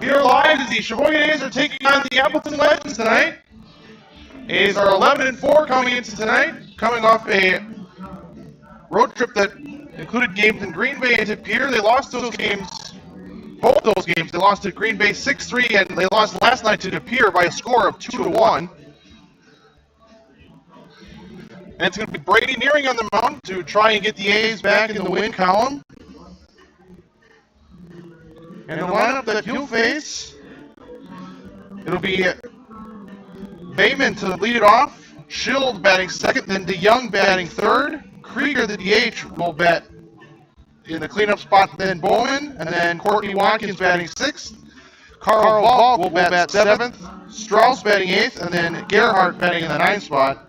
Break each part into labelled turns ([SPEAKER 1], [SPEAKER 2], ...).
[SPEAKER 1] Here live as the Sheboygan A's are taking on the Appleton Legends tonight. A's are 11-4 coming into tonight, coming off a road trip that included games in Green Bay and De Pere. They lost those games, both those games. They lost to Green Bay 6-3, and they lost last night to De Pere by a score of 2-1. And it's going to be Brady Nearing on the mound to try and get the A's back in the win column. And the lineup that he'll face, it'll be Bateman to lead it off, Schild batting second, then DeYoung batting third, Krieger, the DH, will bat in the cleanup spot, then Bowman, and then Courtney Watkins batting sixth, Carl Valk will bat seventh, Strauss batting eighth, and then Gerhardt batting in the ninth spot.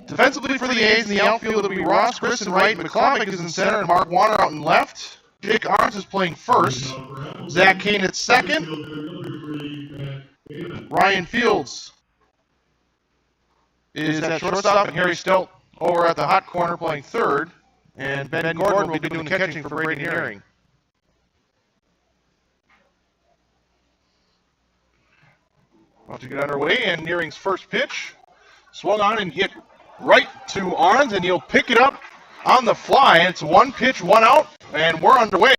[SPEAKER 1] Defensively for the A's in the outfield, it'll be Ross Chris in right, McCormick is in center, and Mark Warner out in left. Jake Arms is playing first. Zach Kane at second. Ryan Fields is at shortstop, and Harry Stelt over at the hot corner playing third. And Ben Gordon will be doing the catching for Brady Nearing. About to get underway, and Nearing's first pitch swung on and hit right to Arns, and he'll pick it up on the fly. It's one pitch, one out, and we're underway.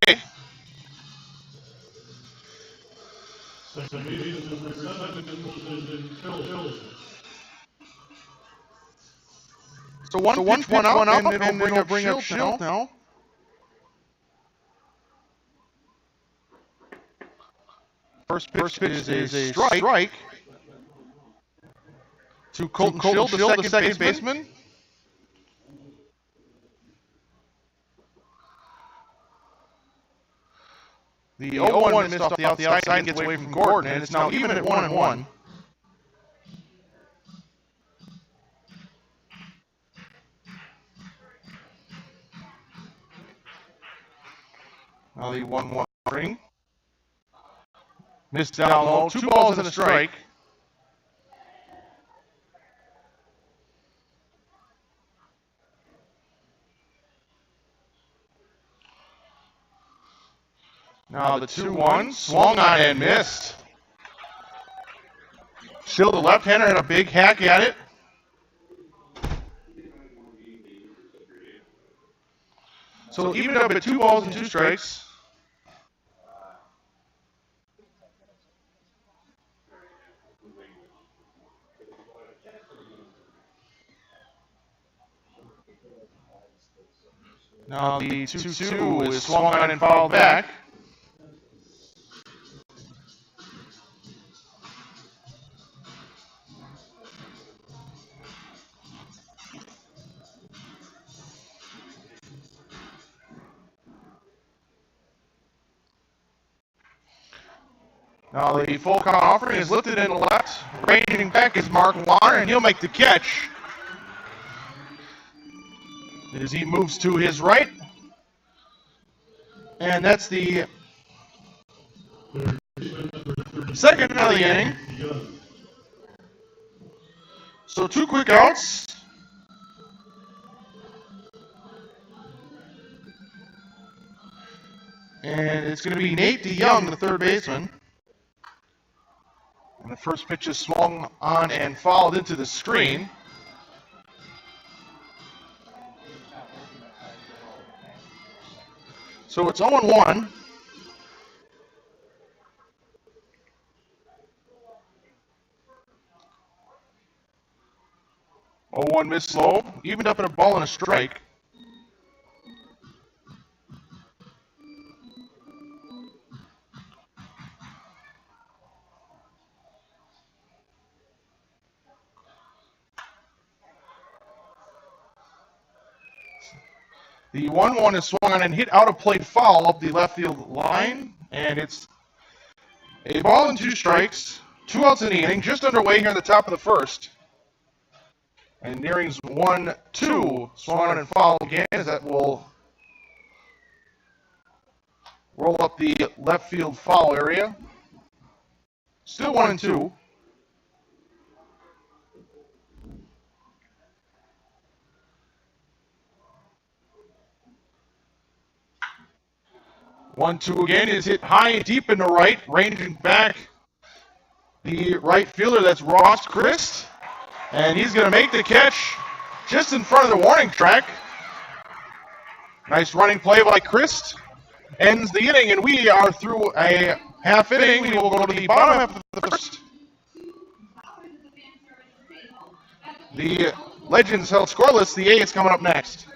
[SPEAKER 1] So one pitch, one out, and it'll bring up Schild now. First pitch is a strike to Colton Schild, the second baseman. The 0-1 missed off the outside and gets away from Gordon, and it's now even at 1-1. Now the 1-1 ring. Missed down low, 2 balls and a strike. Now the 2-1 swung on and missed. Schild, the left-hander, had a big hack at it. So even up at 2 balls and 2 strikes. Now the 2-2 is swung on and fouled back. Now the full count offering is lifted in the left. Reining back is Mark Warner, and he'll make the catch as he moves to his right. And that's the second of the inning. So 2 quick outs. And it's going to be Nate DeYoung, the third baseman. And the first pitch is swung on and fouled into the screen. So it's 0-1. Oh, 0-1 missed low, evened up at a ball and a strike. The 1-1 is swung on and hit out of play foul up the left field line, and it's a ball and 2 strikes, 2 outs in the inning, just underway here in the top of the first. And Nearing's 1-2 swung on and foul again, as that will roll up the left field foul area. Still 1-2. 1-2 again is hit high and deep in the right, ranging back the right fielder. That's Ross Christ. And he's going to make the catch just in front of the warning track. Nice running play by Christ. Ends the inning, and we are through a half inning. We will go to the bottom half of the first. The Legends held scoreless. The A is coming up next.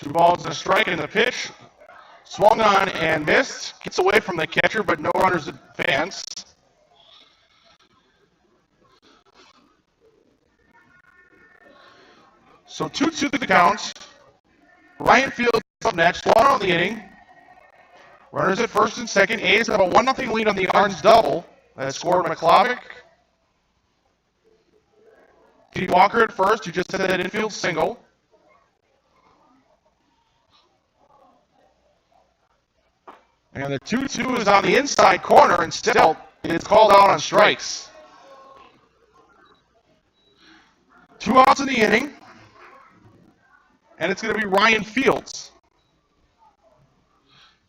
[SPEAKER 1] 2 balls and a strike, and the pitch swung on and missed. Gets away from the catcher, but no runners advance. So 2-2 the count. Ryan Fields up next, 1 out of the inning. Runners at first and second. A's have a 1-0 lead on the Orange double. That scored McClavick. Pete Walker at first, who just had that infield single. And the 2-2 is on the inside corner, and still it's called out on strikes. 2 outs in the inning, and it's going to be Ryan Fields.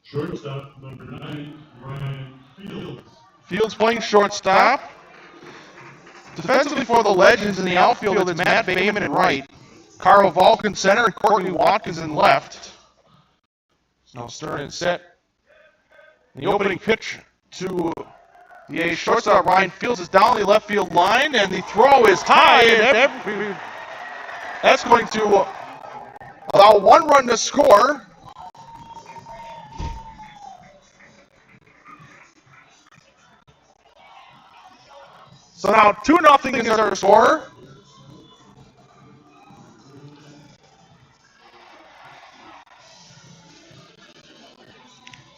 [SPEAKER 2] Shortstop, number 9, Ryan Fields.
[SPEAKER 1] Fields playing shortstop. Defensively for the Legends in the outfield, it's Matt Bayman in right. Carl Volk in center, and Courtney Watkins in left. Now start and set. The opening pitch to the A's shortstop, Ryan Fields, is down the left field line, and the throw is high, and that's going to allow 1 run to score. So now 2-0 is our score.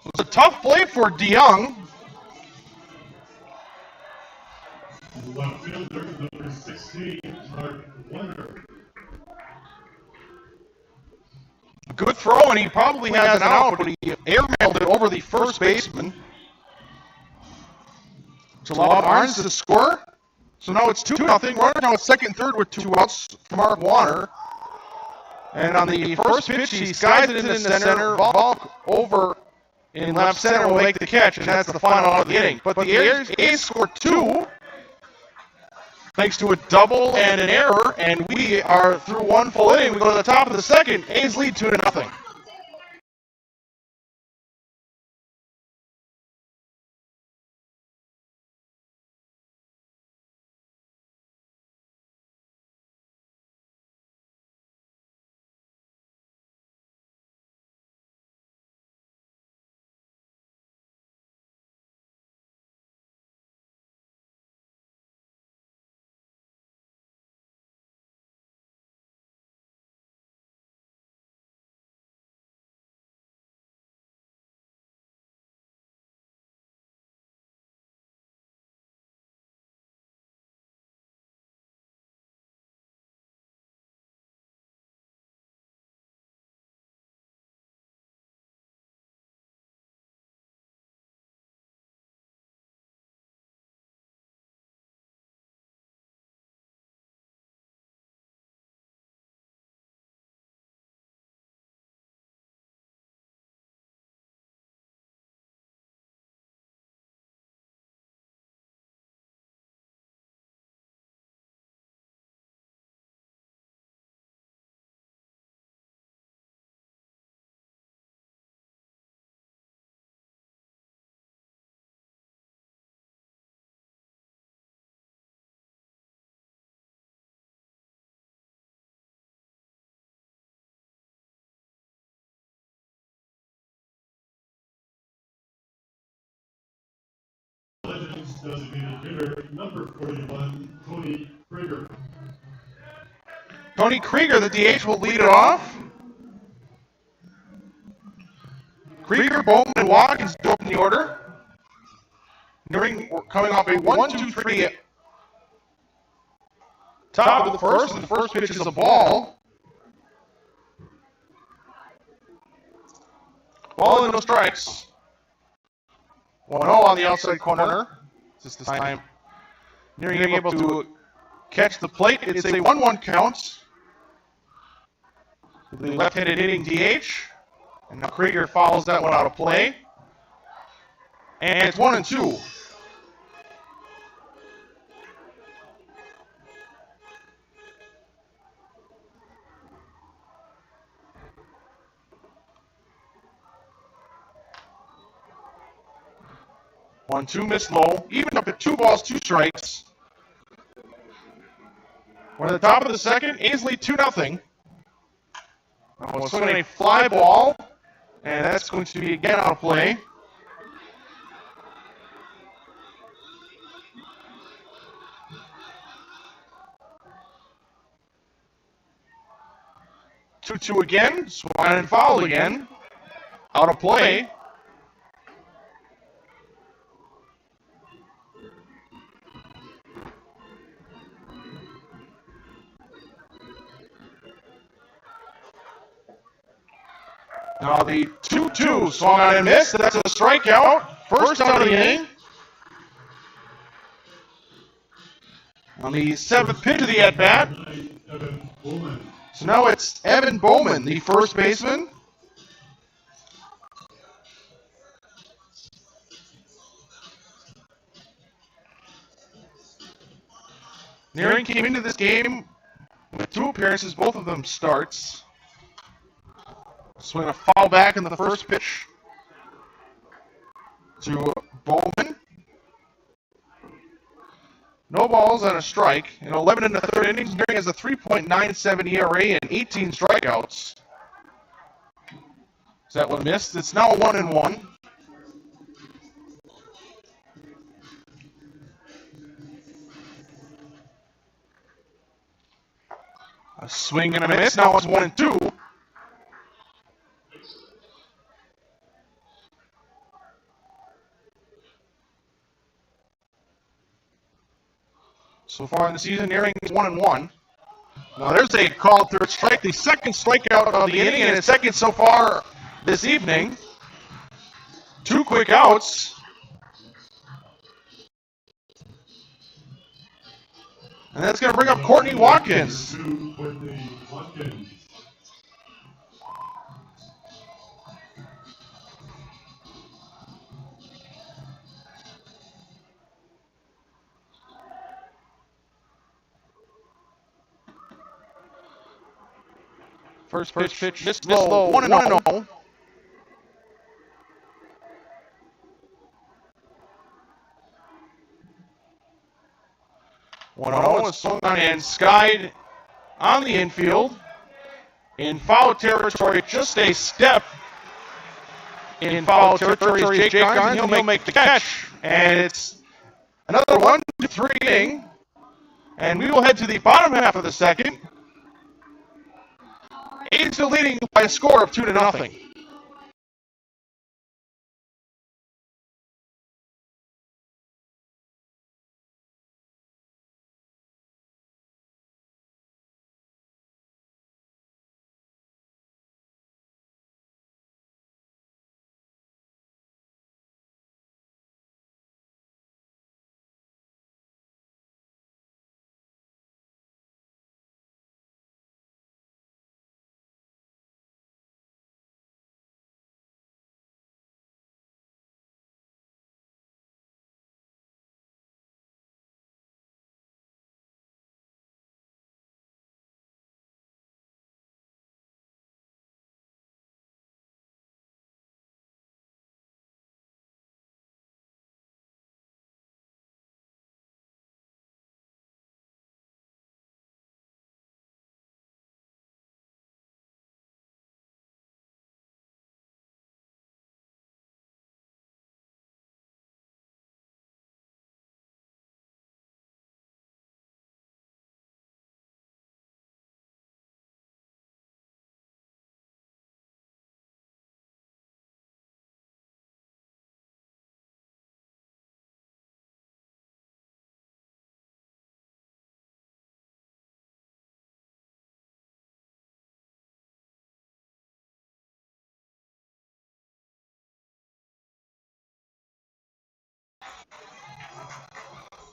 [SPEAKER 1] It's a tough play for DeYoung.
[SPEAKER 2] Left fielder, number 16, Mark Warner.
[SPEAKER 1] A good throw, and he probably has an out, but he airmailed it over the first baseman to allow Barnes to score. So now it's 2-0. Runner now at second and third with 2 outs for Mark Warner. And on the first pitch, he skies it in the center. Volk over in left center will make the catch, and that's the final out of the inning. But the A's scored 2 thanks to a double and an error, and we are through 1 full inning. We go to the top of the second. A's lead 2-0.
[SPEAKER 2] Legends designated hitter, number 41, Tony Krieger.
[SPEAKER 1] Tony Krieger, the DH, will lead it off. Krieger, Bowman, and Watkins do open the order. We're coming off a 1-2-3 top of the first, and the first pitch is a ball. Ball and no strikes. 1-0 on the outside corner. This time nearing able to catch the plate. It's a 1-1 count. The left-handed hitting DH. And now Krieger follows that one out of play. And it's 1-2. One, two, missed low. Even up at 2 balls, 2 strikes. We're at the top of the second. A's lead 2-0. Swinging a fly ball, and that's going to be again out of play. Two again, swung and fouled again, out of play. Now the 2-2 swung on and missed. That's a strikeout. First out of the inning. On the seventh pitch of the at-bat. So now it's Evan Bowman, the first baseman. Nearing came into this game with 2 appearances, both of them starts. Swing a foul back in the first pitch to Bowman. No balls and a strike. In 11 and a third innings, Nearing has a 3.97 ERA and 18 strikeouts. Is that one missed? It's now a 1-1. A swing and a miss. Now it's 1-2. So far in the season, Nearing is 1-1. Now there's a called third strike, the second strikeout of the inning, and his second so far this evening. 2 quick outs. And that's going to bring up Courtney Watkins. First pitch, missed low, 1-0. 1-0 is swung on and skied on the infield. In foul territory, just a step in foul territory is Jake Gines, and he'll make the catch. And it's another 1-3 inning. And we will head to the bottom half of the second. A's still leading by a score of 2-0.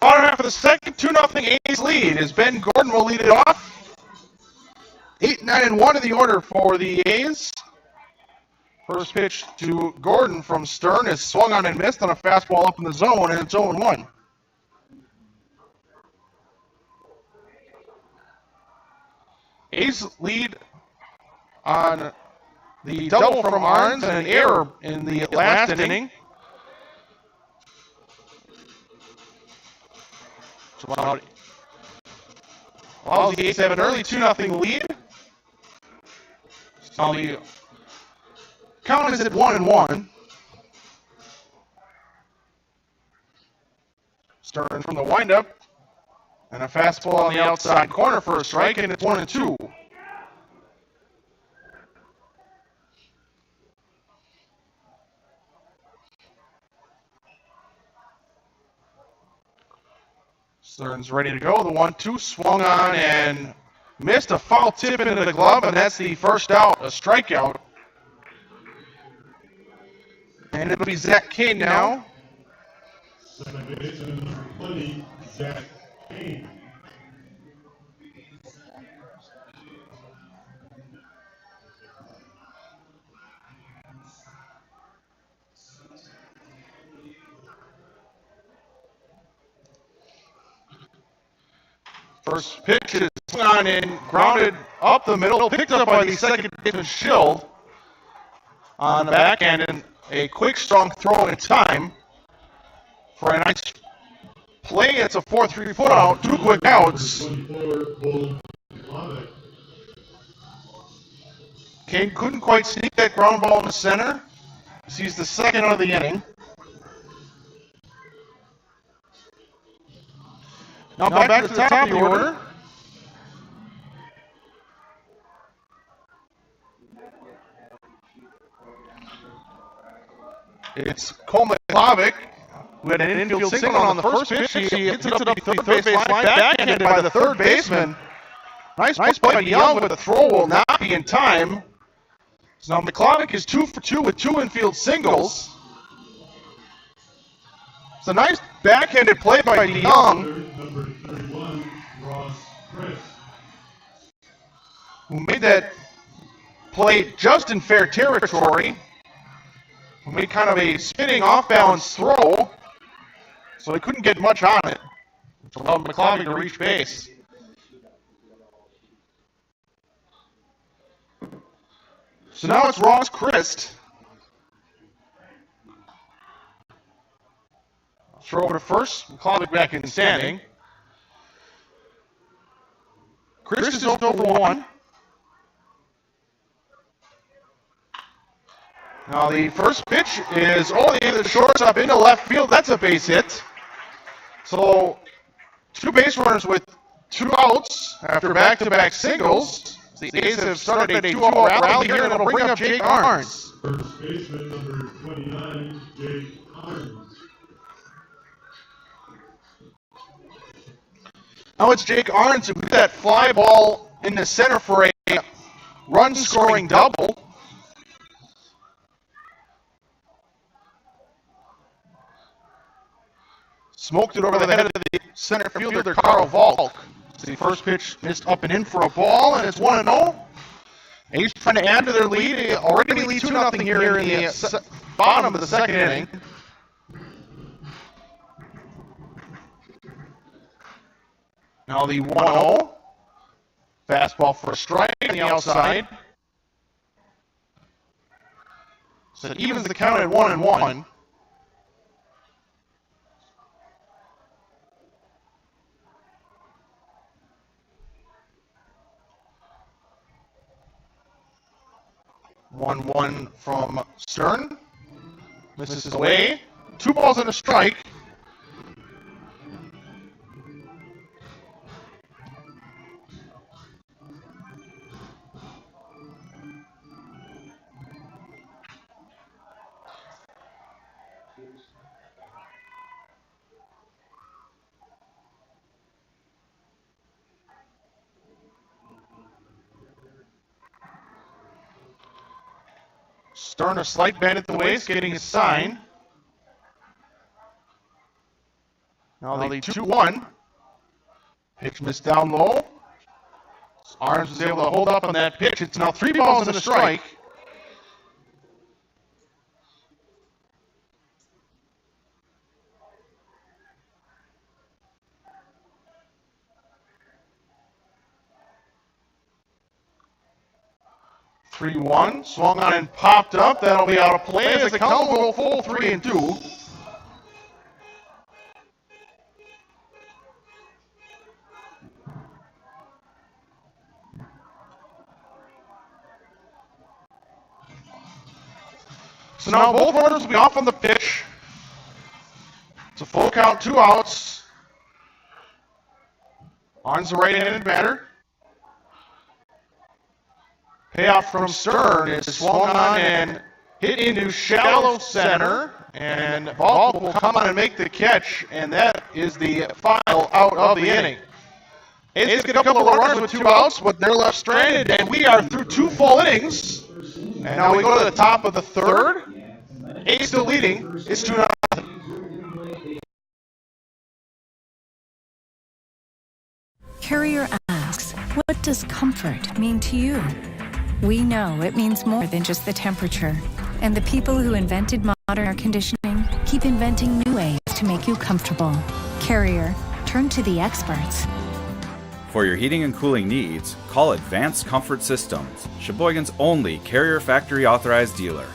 [SPEAKER 1] Bottom half of the second, 2-0 A's lead as Ben Gordon will lead it off. 8, 9, and 1 in the order for the A's. First pitch to Gordon from Stern is swung on and missed on a fastball up in the zone, and it's 0-1. A's lead on the double from Arns and an error in the last inning. So allows the A's to have an early 2-0 lead. So the count is at 1-1. Stearns from the windup. And a fastball on the outside corner for a strike, and it's 1-2. Stearns ready to go. The 1-2 swung on and missed a foul tip into the glove, and that's the first out, a strikeout. And it'll be Zach Kane now.
[SPEAKER 2] Second baseman, number 20, Zach Kane.
[SPEAKER 1] First pitch is swung on and grounded up the middle, picked up by the second baseman Schild on the backhand, and a quick, strong throw in time for a nice play. It's a 4-3 foot out, 2 quick outs.
[SPEAKER 2] 24, Bull Lava.
[SPEAKER 1] Kane couldn't quite sneak that ground ball in the center. Sees the second of the inning. Now back to the top of the order. It's Coleman Klavic, who had an infield single on the first pitch. He hits it up the third base line, backhanded by the third baseman. Nice play by DeYoung, but the throw will not be in time. So now McClavic is 2 for 2 with 2 infield singles. It's a nice backhanded play by DeYoung,
[SPEAKER 2] Number 31, Ross Chris.
[SPEAKER 1] who made that play just in fair territory. Who made kind of a spinning off-balance throw, so he couldn't get much on it. Which allowed McClavic to reach base. So now it's Ross Christ. Throw over to first, McClavic back in standing. Christ is 0 for 1. Now the first pitch is the shortstop into left field. That's a base hit. So 2 base runners with 2 outs after back-to-back singles. The A's have started a 2-0 rally here, and it'll bring up Jake Arns.
[SPEAKER 2] First baseman, number 29, Jake Arns.
[SPEAKER 1] Now it's Jake Arns who hit that fly ball in the center for a run-scoring double. Smoked it over the head of the center fielder, Carl Volk. The first pitch missed up and in for a ball, and it's 1-0. A's trying to add to their lead. They already lead 2-0 here in the bottom of the second inning. Now the 1-0. Fastball for a strike on the outside. So it evens the count at 1-1. One from Stern. Misses away. 2 balls and a strike. Stern a slight bend at the waist, getting his sign. Now the 2-1. Pitch missed down low. Arns was able to hold up on that pitch. It's now 3 balls and a strike. (3-1) swung on and popped up. That'll be out of play as the count will go full 3-2. So now both runners will be off on the pitch. It's a full count, 2 outs. On's the right-handed batter. Payoff from Stern is swung on and hit into shallow center. And Volk will come on and make the catch. And that is the final out of the inning. A's get a couple of runners with 2 outs, but they're left stranded. And we are through 2 full innings. And now we go to the top of the 3rd. A's still leading. It's 2-0.
[SPEAKER 3] Carrier asks, what does comfort mean to you? We know it means more than just the temperature. And the people who invented modern air conditioning keep inventing new ways to make you comfortable. Carrier, turn to the experts.
[SPEAKER 4] For your heating and cooling needs, call Advanced Comfort Systems, Sheboygan's only Carrier factory authorized dealer.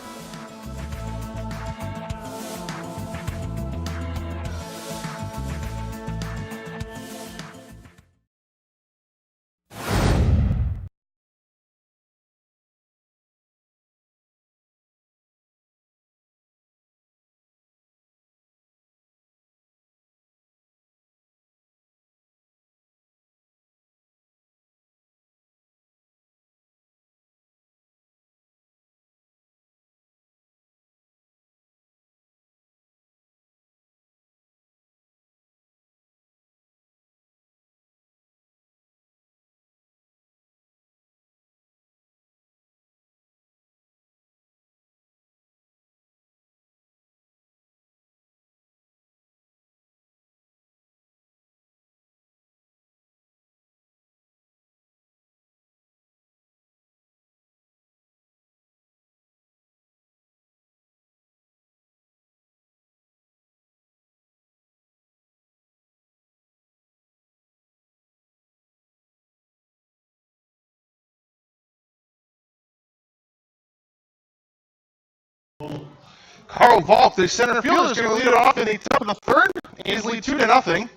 [SPEAKER 1] Carl Volk, the center fielder, is going to lead it off in the top of the 3rd. A's lead 2-0.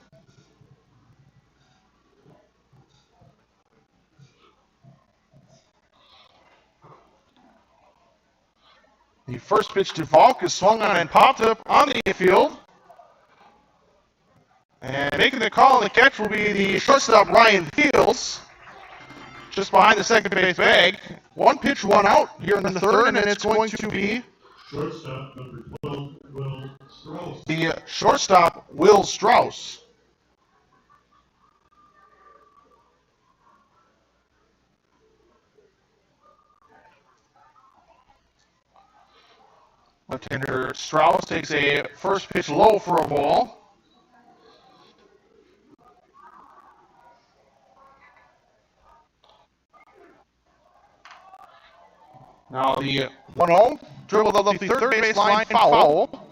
[SPEAKER 1] The first pitch to Volk is swung on and popped up on the infield. And making the call on the catch will be the shortstop Ryan Fields, just behind the second base bag. 1 pitch, 1 out here in the 3rd, and it's going to be
[SPEAKER 2] Shortstop number 12, Will Strauss.
[SPEAKER 1] the shortstop Will Strauss. Left-hander Strauss takes a first pitch low for a ball. Now the 1-0, dribbled up the third baseline, foul.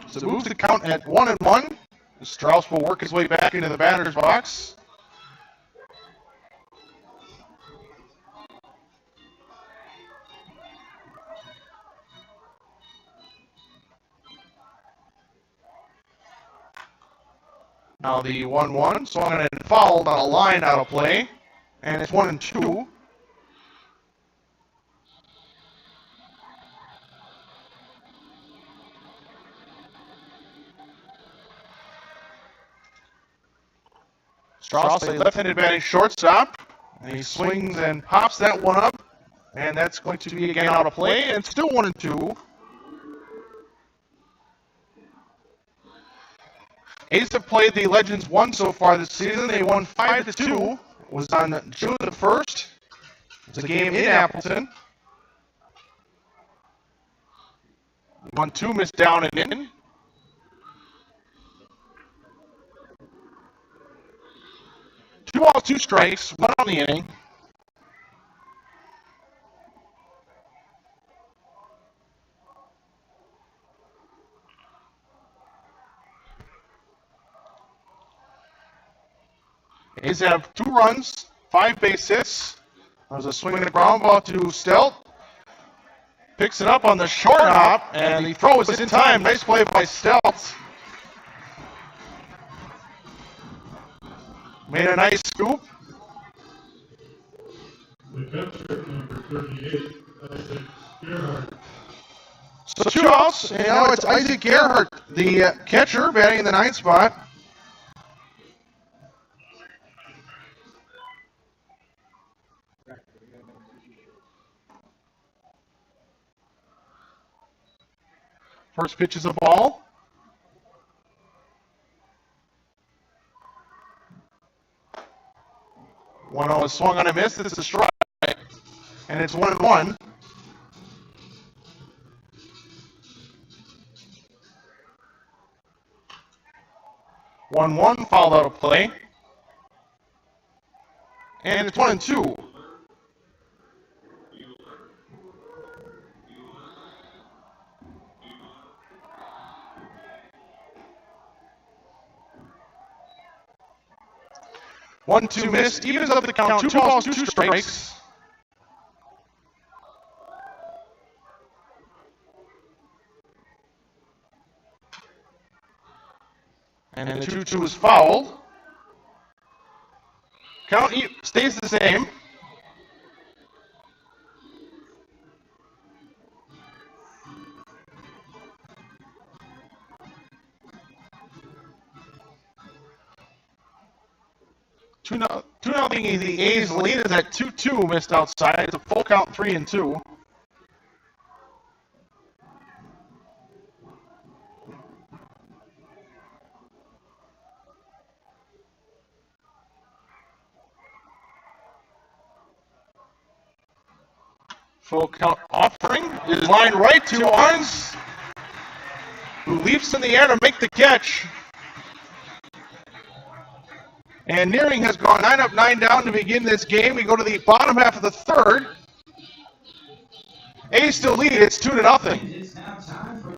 [SPEAKER 1] So it moves the count at 1-1. Strauss will work his way back into the batter's box. Now the 1-1, swung and fouled on a line out of play. And it's 1-2. Strauss, a left-handed batting shortstop. And he swings and pops that one up. And that's going to be again out of play. And still 1-2. A's have played the Legends 1 so far this season. They won 5-2. It was on June the 1st. It's a game in Appleton. 1-2 missed down and in. Two balls, 2 strikes, 1 on the inning. A's have 2 runs, 5 base hits. There's a swing and a ground ball to Stelt. Picks it up on the short hop, and the throw is in time. Nice play by Stelt. Made a nice scoop.
[SPEAKER 2] The catcher, number 38, Isaac Gerhardt.
[SPEAKER 1] So 2 outs, and now it's Isaac Gerhardt, the catcher, batting in the 9th spot. First pitch is a ball. 1-0 is swung on a miss. It's a strike, and it's 1-1. 1-1 fouled out of play. And it's 1-2. One, two missed. Evens up the count. 2 balls, 2 strikes. And the 2-2 is fouled. Count stays the same. Two nothing. The A's lead is at 2-2. Missed outside. It's a full count, 3-2. Full count offering is lined right to Arns, who leaps in the air to make the catch. And Nearing has gone 9 up, 9 down to begin this game. We go to the bottom half of the 3rd. A's still lead. It's 2-0.
[SPEAKER 5] It's now time for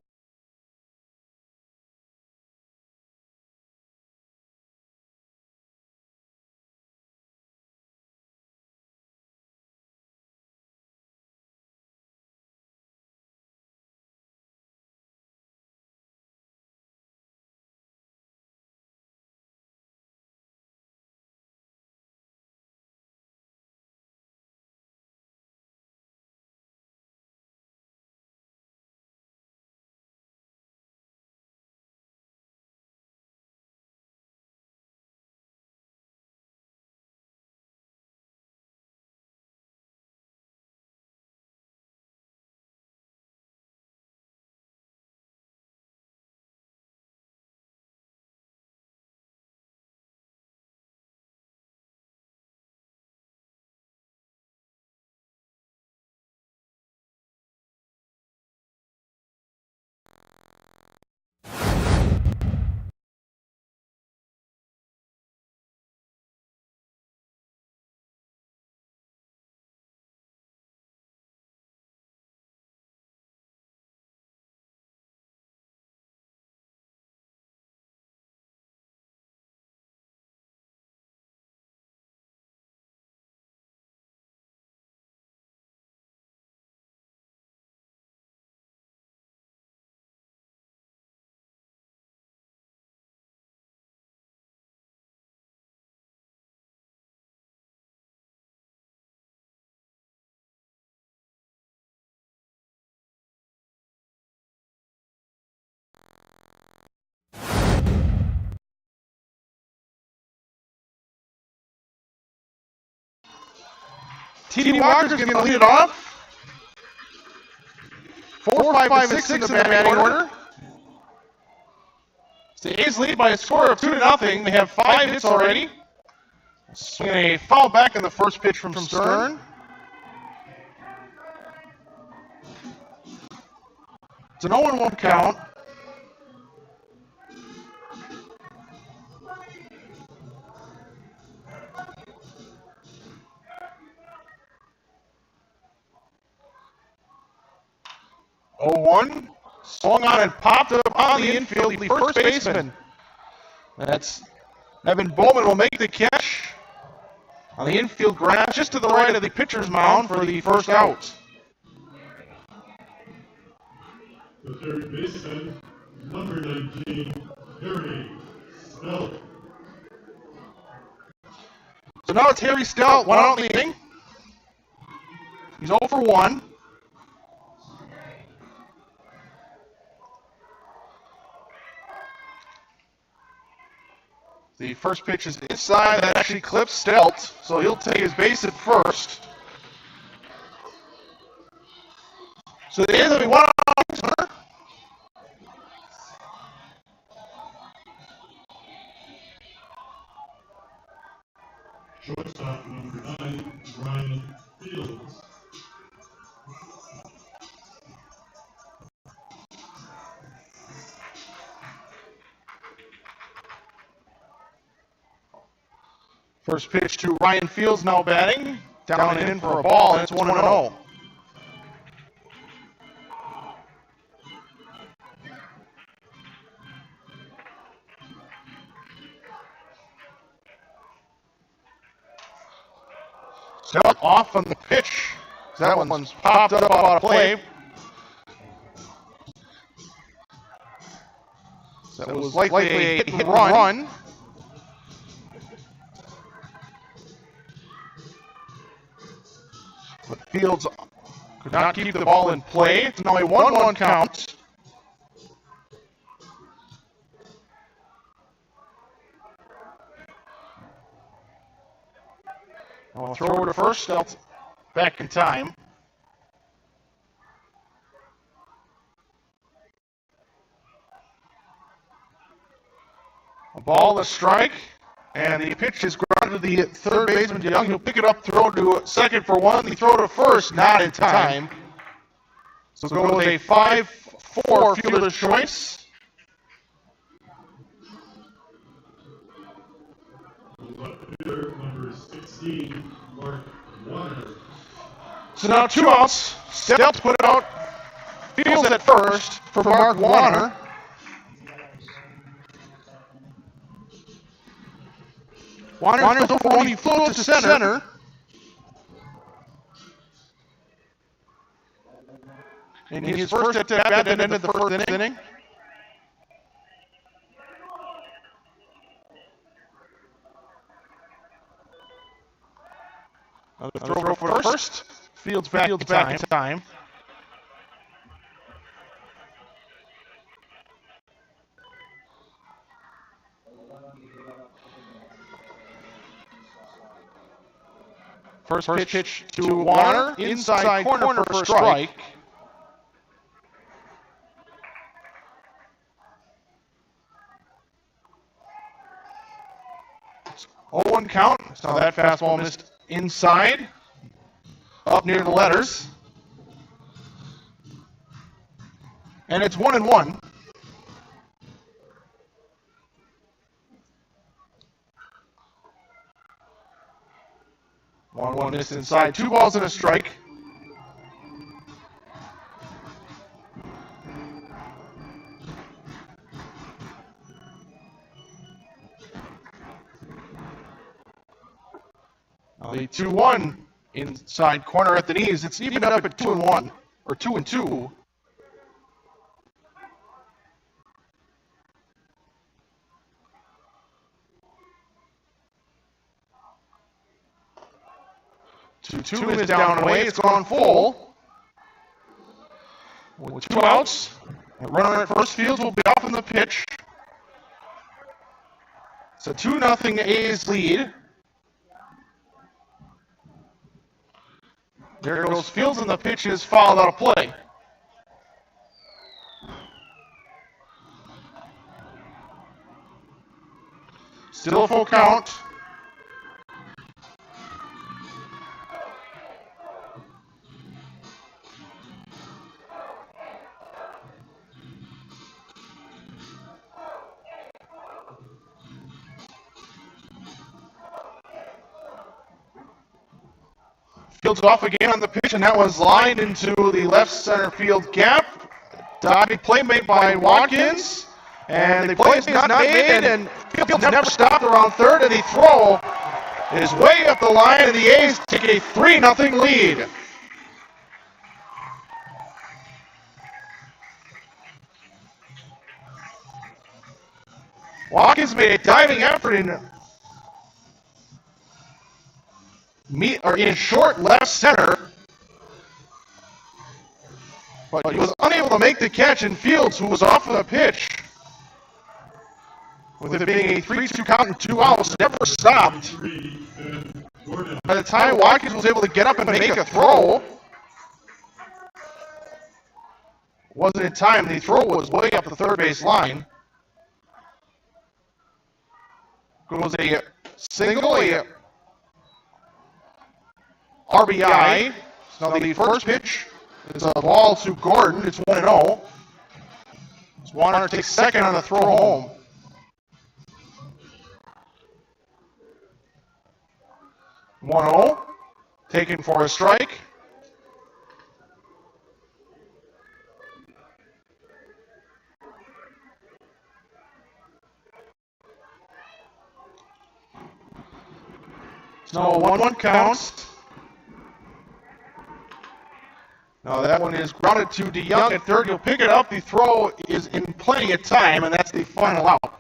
[SPEAKER 1] T.D. Walker's going to lead it off. 4, 5, and 6 in the batting order. The A's lead by a score of 2-0. They have 5 hits already. Swinging a foul back in the first pitch from Stern. It's an 0-1 count. Oh, 1 swung on and popped up on the infield. The first baseman. That's Evan Bowman will make the catch on the infield grass just to the right of the pitcher's mound for the first out.
[SPEAKER 2] The third baseman, number 19, Harry Snell.
[SPEAKER 1] So now it's Harry Stout, 1 out in the inning. He's 0 for 1. The first pitch is inside. That actually clips Stelt, so he'll take his base at first. So the end of the 1 out.
[SPEAKER 2] Shortstop number 9, Ryan Fields.
[SPEAKER 1] First pitch to Ryan Fields, now batting. Down and in for a ball, and it's 1-0. Stelt off on the pitch. That one's popped up out of play. That was likely a hit and run. But Fields could not keep the ball in play. It's now a 1-1 count. I'll throw to first. Stelt back in time. A ball, a strike, and the pitch is grounded to the third baseman, Young. He'll pick it up, throw to second for 1. The throw to first, not in time. So go with a 5-4 fielder's choice.
[SPEAKER 2] Hitter number 16, Mark Warner.
[SPEAKER 1] So now 2 outs. Stelt put it out. Fields at first for Mark Warner. Warner's over 1. He floats to center. And his first at bat that ended the first inning. Another throw for first. Fields back in time. First pitch to Warner, inside corner for a strike. It's 0-1 count. So that fastball missed inside, up near the letters. And it's 1-1. One missed inside. 2 balls and a strike. Now the 2-1 inside corner at the knees. It's evened up at 2-1 or 2-2. Two is down and away. It's gone full. With 2 outs. The runner at first Fields will be off in the pitch. It's a 2-0 A's lead. There goes Fields, and the pitch is fouled out of play. Still a full count. Fields off again on the pitch, and that was lined into the left center field gap. Dotted play made by Watkins, and the play is not made, and Fields never stopped around third, and the throw is way up the line, and the A's take a 3-0 lead. Watkins made a diving effort in short left center, but he was unable to make the catch, and Fields, who was off of the pitch, with it being a 3-2 count and 2 outs, never stopped. By the time Watkins was able to get up and make a throw, wasn't in time. The throw was way up the third base line. Goes a single, a RBI. Now the first pitch is a ball to Gordon. It's 1-0. Warner takes second on the throw home. One-0, taken for a strike. So 1-1 counts. Now that one is grounded to DeYoung at third. He'll pick it up. The throw is in plenty of time, and that's the final out.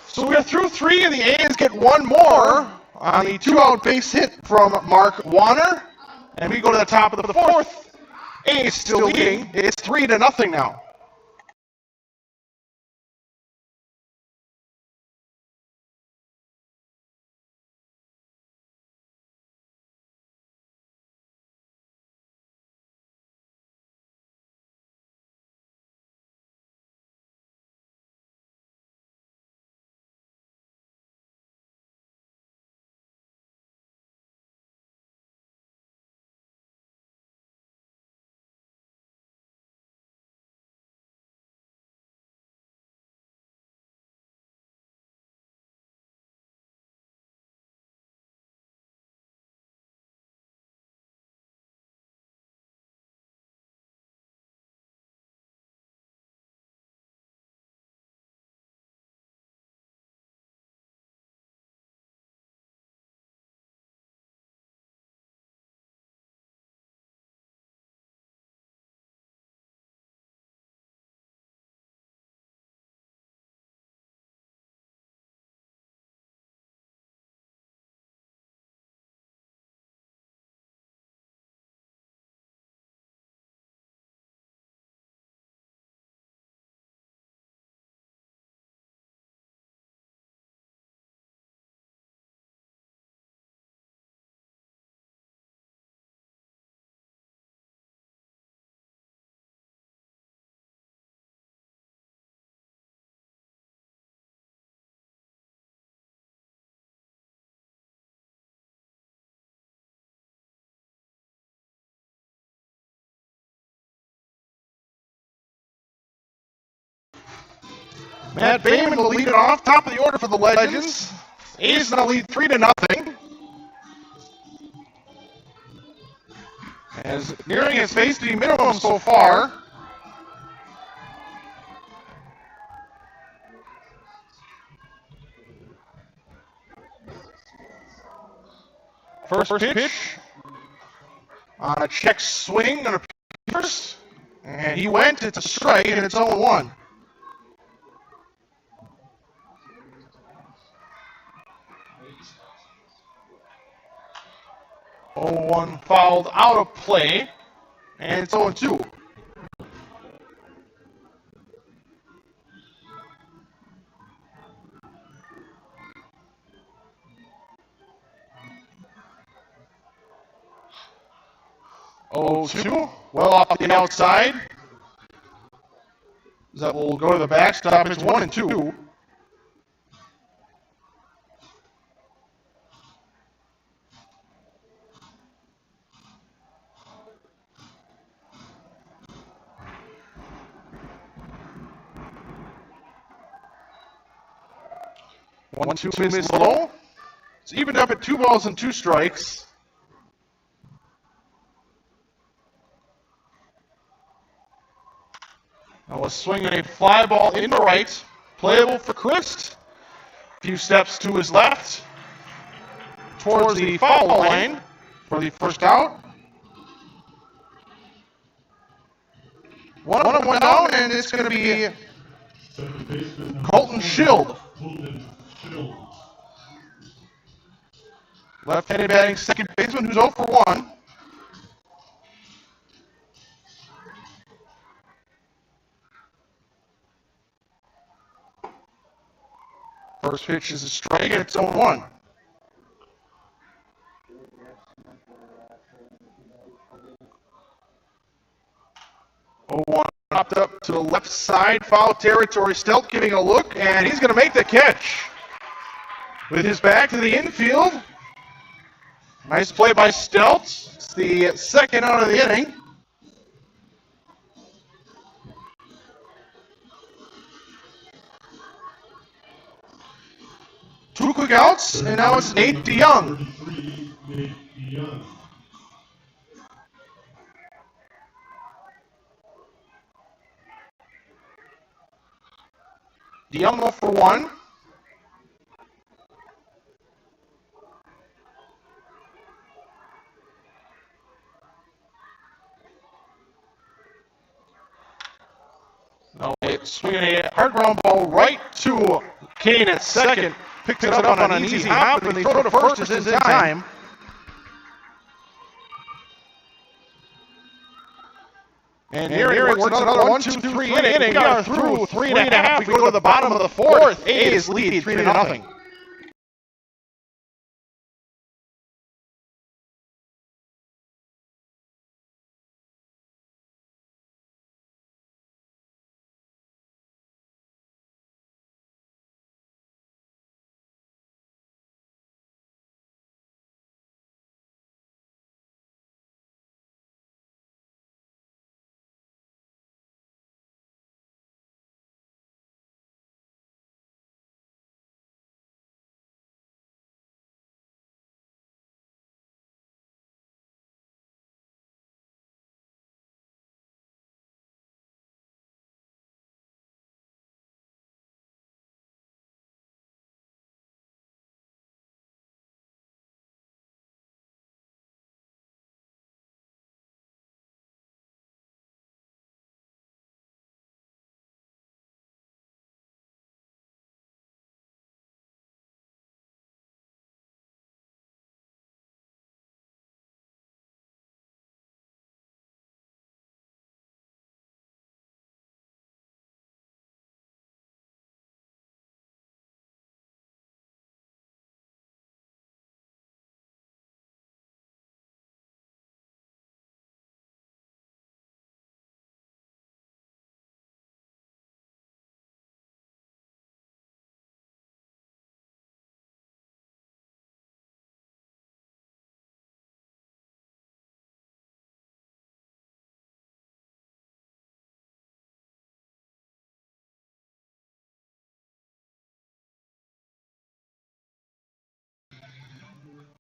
[SPEAKER 1] So we are through 3, and the A's get one more on the 2-out base hit from Mark Warner. And we go to the top of the 4th. A's still leading. It's 3-0 now. Matt Bayman will lead it off, top of the order for the Legends. A's now lead 3-0. As nearing his base to minimum so far. First pitch on a check swing on a Pierce, and he went. It's a strike, and it's 0-1. 0-1 fouled out of play, and it's 0-2. Well off the outside. That will go to the backstop. It's 1-2. One-two is low. It's evened up at 2 balls and 2 strikes. Now a swing and a fly ball into right, playable for Christ. A few steps to his left, towards the foul line for the first out. 1-1 down, and it's going to be Colton Schild.
[SPEAKER 2] Shields.
[SPEAKER 1] Left-handed batting second baseman who's 0 for 1. First pitch is a strike, and it's 0-1. 0-1 popped up to the left side, foul territory. Stelt giving a look, and he's going to make the catch. With his back to the infield. Nice play by Stelt. It's the second out of the inning. Two quick outs, and now it's Nate DeYoung.
[SPEAKER 2] 33, Nate DeYoung.
[SPEAKER 1] DeYoung 0 for 1. Now swinging a hard ground ball right to Kane at second. Picked it up on an easy hop, and they throw to first just in time. And here it works another 1-2-3 inning. We are through 3.5. We go to the bottom of the fourth. A's lead 3-0.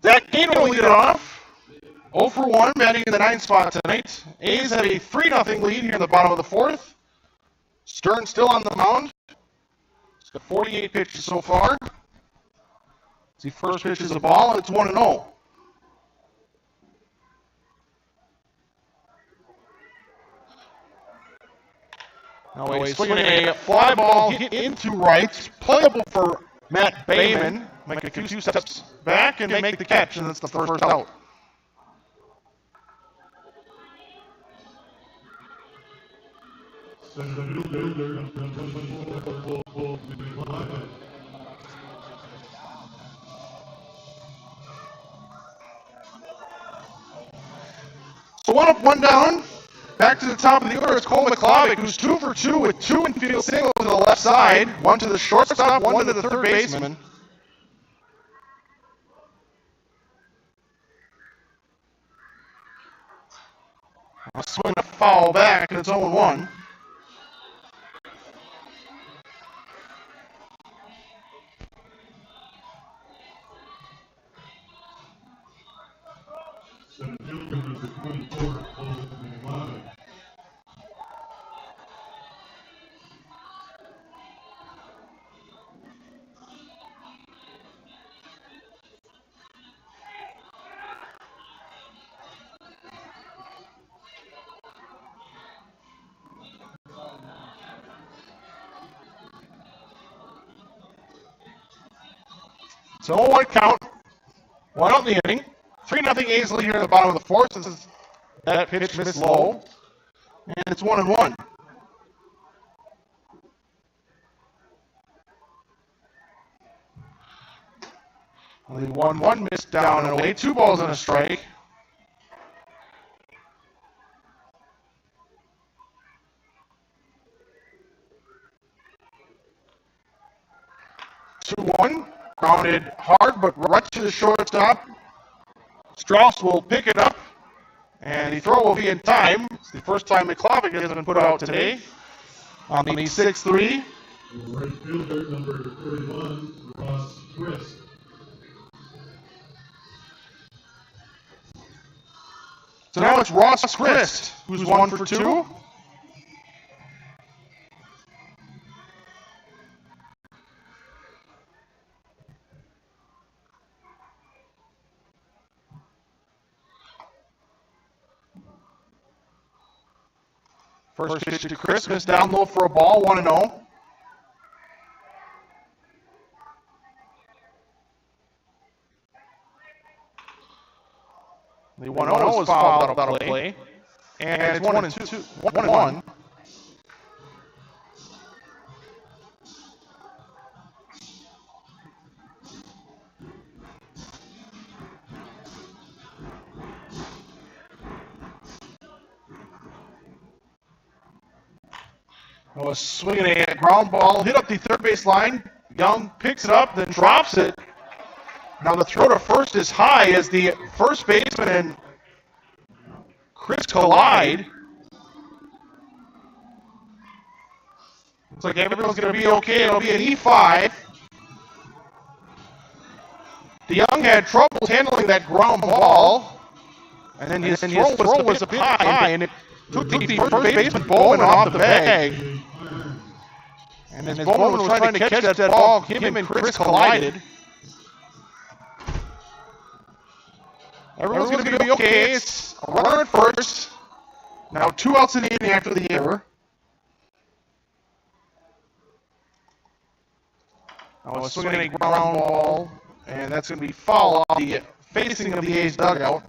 [SPEAKER 1] Zach Kane will lead it off. 0 for 1, batting in the 9th spot tonight. A's have a 3-0 lead here in the bottom of the fourth. Stern still on the mound. He's got 48 pitches so far. The first pitch is a ball, and it's 1-0. Now he's swinging a fly ball hit into right. Playable for Matt Bayman. Make a few steps back and make the catch, and that's the first out.
[SPEAKER 2] Center fielder, number 24, McLeod.
[SPEAKER 1] So 1 up, 1 down. Back to the top of the order, it's Cole McLeod, who's 2 for 2 with 2 infield singles to the left side. 1 to the shortstop, 1 to the third baseman. A swing a foul back, and it's 0-1.
[SPEAKER 2] Center fielder, number 24, McLeod.
[SPEAKER 1] So 0-1 count. 1 out in the inning. 3-0 A's lead here in the bottom of the fourth. This is that pitch missed low. And it's 1-1. Only 1-1 missed down and away. 2 balls and a strike. Two one, grounded hard, but right to the shortstop. Strauss will pick it up, and the throw will be in time. It's the first time McClovic has been put out today on the 6-3.
[SPEAKER 2] Right fielder, number 31, Ross Twist.
[SPEAKER 1] So now it's Ross Christ, who's 1 for 2. First pitch to Christmas, down low for a ball, 1-0. The 1-0 is fouled out of play. And it's 1-1. Was swinging a ground ball, hit up the third base line. Young picks it up, then drops it. Now the throw to first is high as the first baseman and Chris collide. Looks like everyone's going to be okay. It'll be an E5. DeYoung had trouble handling that ground ball, and then his throw was a bit high, and it took the first baseman Bowman off the bag. And as Bowman was trying to catch that ball, him and Chris collided. Everyone's going to be okay. It's a runner at first. Now 2 outs in the inning after the error. Now it's swinging a ground ball, and that's going to be foul off the facing of the A's dugout.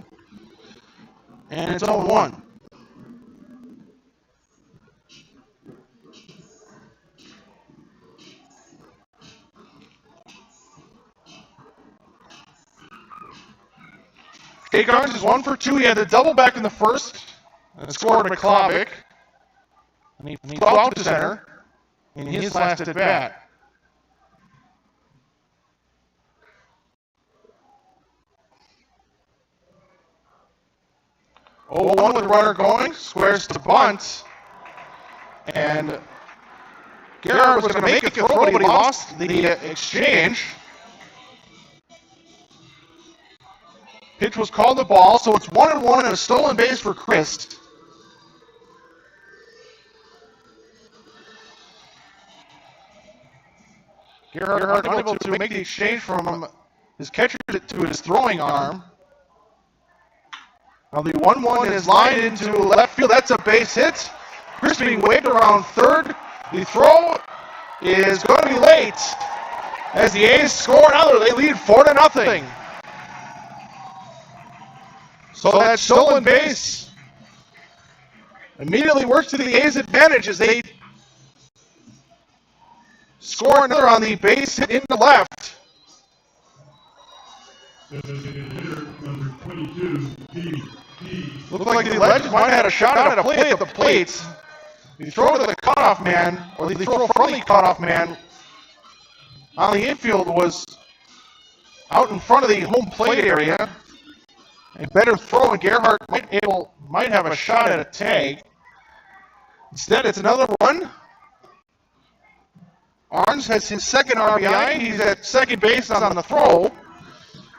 [SPEAKER 1] And it's 0-1. Jake Arns is 1 for 2. He had the double back in the first and scored McClovic. And he flew out to center in his last at bat. Oh, 1 with the runner going, squares to bunt. And Gerhard was going to make a throw, but he lost the exchange. Pitch was called the ball, so it's 1-1 and a stolen base for Christ. Gerhard unable to make the exchange from his catcher to his throwing arm. Now the 1-1 is lined into left field. That's a base hit. Chris being waved around third. The throw is going to be late as the A's score another. They lead 4-0. So that stolen base immediately works to the A's advantage as they score another on the base hit into left.
[SPEAKER 2] Number 22,
[SPEAKER 1] Looked like the Legends might have had a shot at a play at the plate. The throw to the cutoff man, or the throw from the cutoff man on the infield was out in front of the home plate area. A better throw, and Gerhard might have a shot at a tag. Instead, it's another run. Arns has his second RBI. He's at second base on the throw.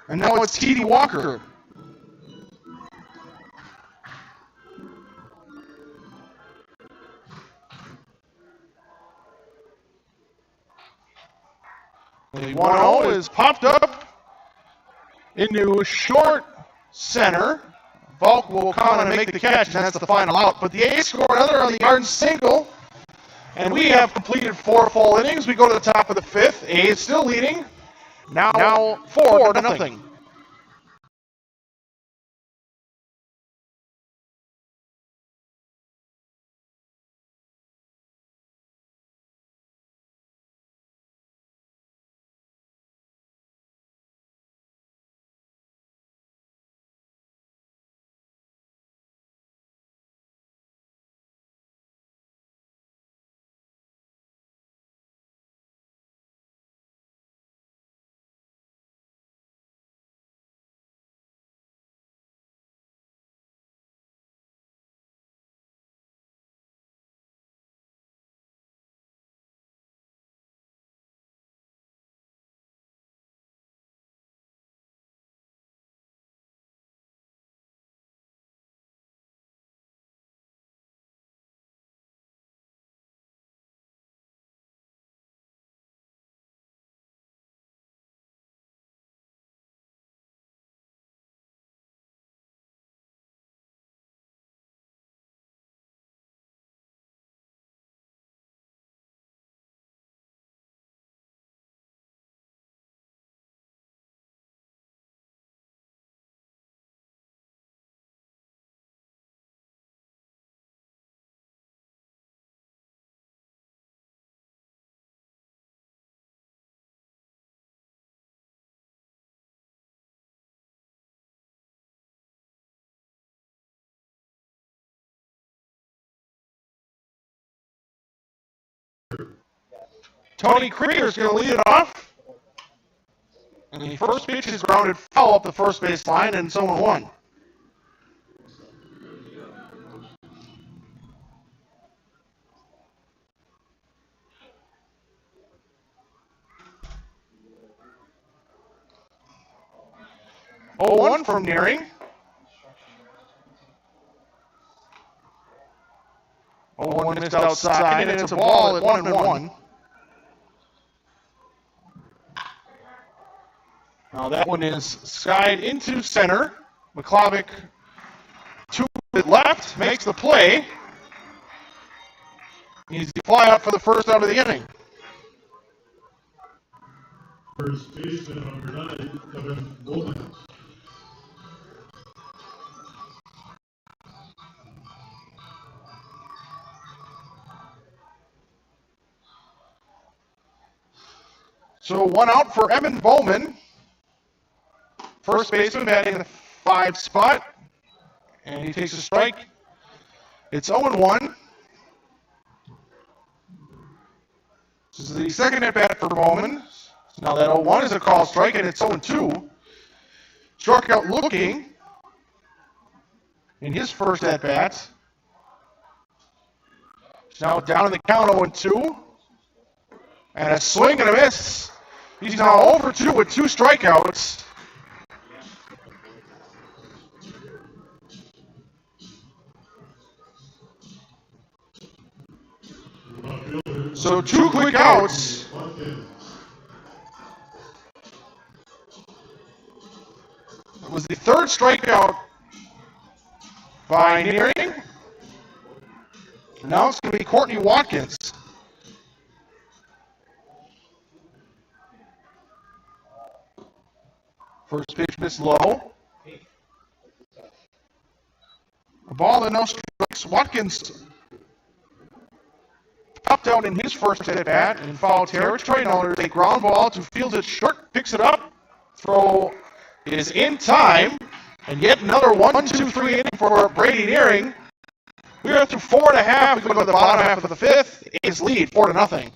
[SPEAKER 1] And now it's T.D. Walker. The 1-0 is popped up into short center. Volk will come on and make the catch, and that's the final out. But the A's score another on the Arns single, and we have completed 4 full innings. We go to the top of the 5th. A's still leading Now 4-0. Tony Krieger's going to lead it off. And the first pitch is grounded foul up the first base line, and it's 0-1. Oh, 1 from Nearing. 0-1 missed outside, and it's a ball at 1-1. Now that one is skied into center. McClavic to the left makes the play. He's the fly out for the first out of the inning.
[SPEAKER 2] First baseman number 9, Kevin Goldman.
[SPEAKER 1] So 1 out for Evan Bowman. First baseman batting in the 5 spot. And he takes a strike. It's 0-1. This is the second at bat for Bowman. Now that 0-1 is a call strike, and it's 0-2. Struck out looking in his first at bat. Now down in the count 0-2. And a swing and a miss. He's now over 2 with 2 strikeouts. So 2 quick outs. It was the third strikeout by Nearing. Now it's going to be Courtney Watkins. First pitch missed low. A ball that no strikes. Watkins popped out in his first at bat in foul territory. Now there's a ground ball to field it short, picks it up. Throw is in time. And yet another 1-2-3 inning for Brady Nearing. We are through 4.5. We go to the bottom half of the 5th. A's lead 4-0.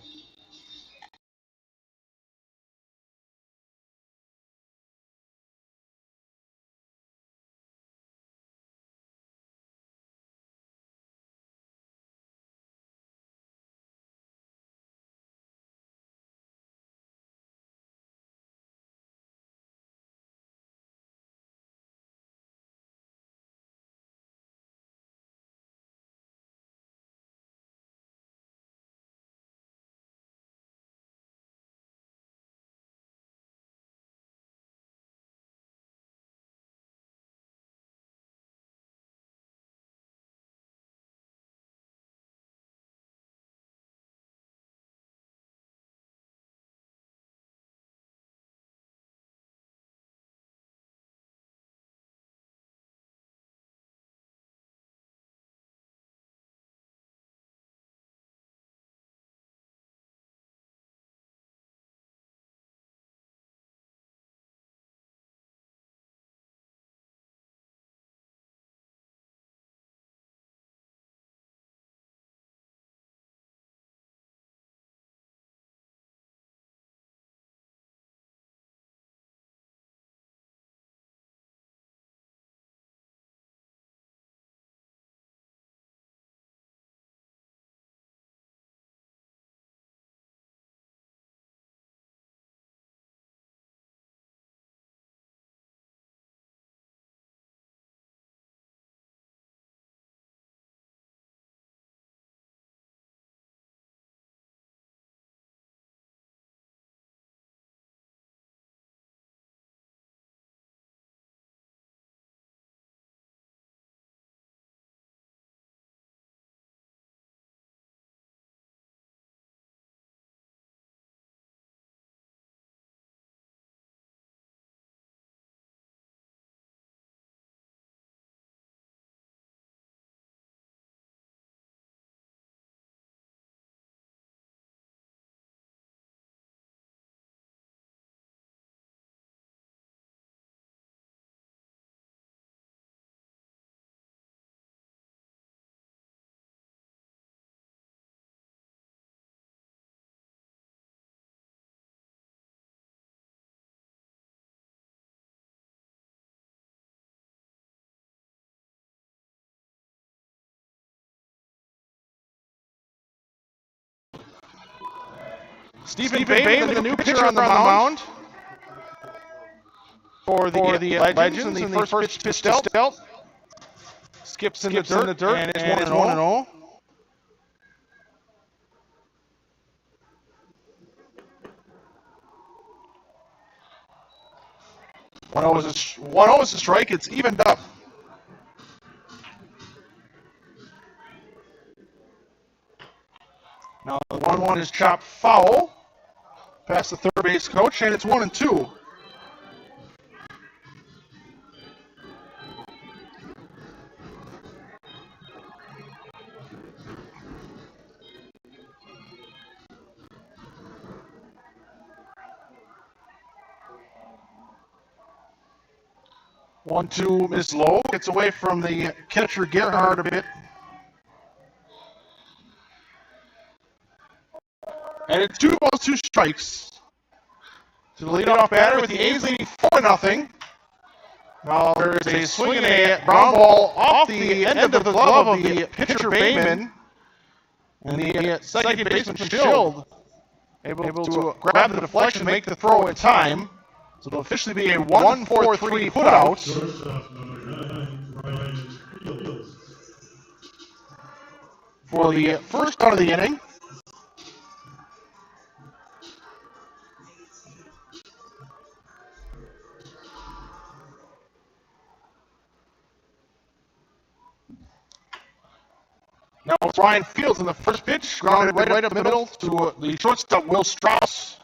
[SPEAKER 1] Stephen Bain, the new pitcher on the mound for the Legends, and the first pitch dealt. Skips in the dirt, and it's 1-0. One is a strike. It's evened up. Now the 1-1 is chopped foul past the third base coach, and it's 1-2. One, two, Miss Lowe gets away from the catcher Gerhard a bit. And it's 2 balls, 2 strikes. To the leadoff batter with the A's leading 4-0. Now there is a swing and a ground ball off the end of the glove of the pitcher Bayman. And the second baseman Schild able to grab the deflection, make the throw in time. So it'll officially be a 1-4-3 putout.
[SPEAKER 2] Shortstop number 9, Ryan Fields.
[SPEAKER 1] For the first out of the inning. Now it's Ryan Fields in the first pitch, grounded right up the middle to the shortstop Will Strauss,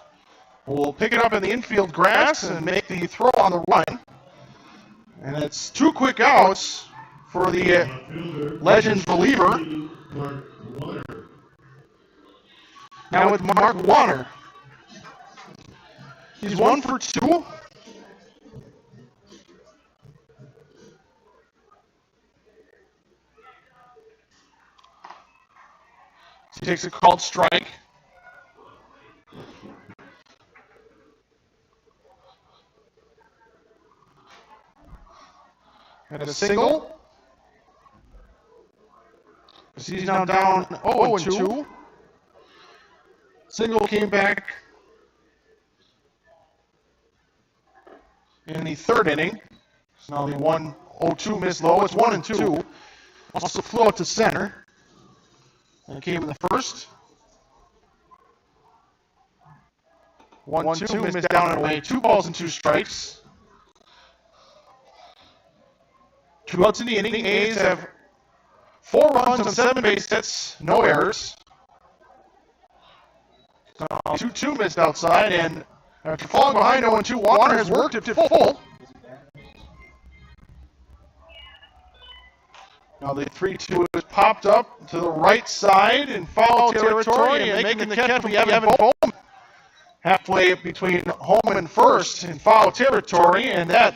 [SPEAKER 1] who will pick it up in the infield grass and make the throw on the run. And it's 2 quick outs for the Legends reliever.
[SPEAKER 2] Mark Warner.
[SPEAKER 1] Now it's Mark Warner. He's 1 for 2. He takes a called strike. And a single. He's now down 0-2. Single came back in the third inning. So now the 1-0-2 Miss Lowe. It's 1-2. Also flew out to center. And came in the first. 1-2 missed down and away. 2 balls and 2 strikes. 2 outs in the inning. A's have 4 runs on 7 base hits, no errors. 2-2 missed outside, and after falling behind 0-2, Warner has worked it to full. Now the 3-2 is popped up to the right side in foul territory, and making the catch will be Evan Bowman. Halfway between home and first in foul territory, and that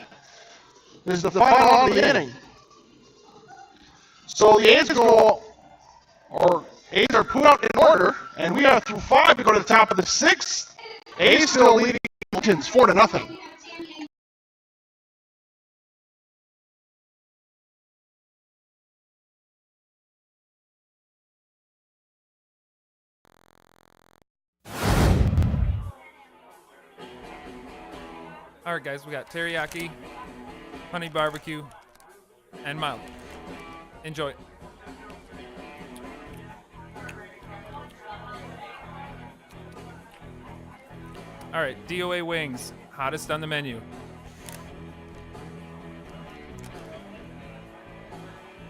[SPEAKER 1] is the final out of the inning. So the A's are put out in order, and we are through 5 to go to the top of the 6th. A's still leading Legends 4-0.
[SPEAKER 5] All right, guys, we got teriyaki, honey barbecue, and mild. Enjoy. All right, DOA wings, hottest on the menu.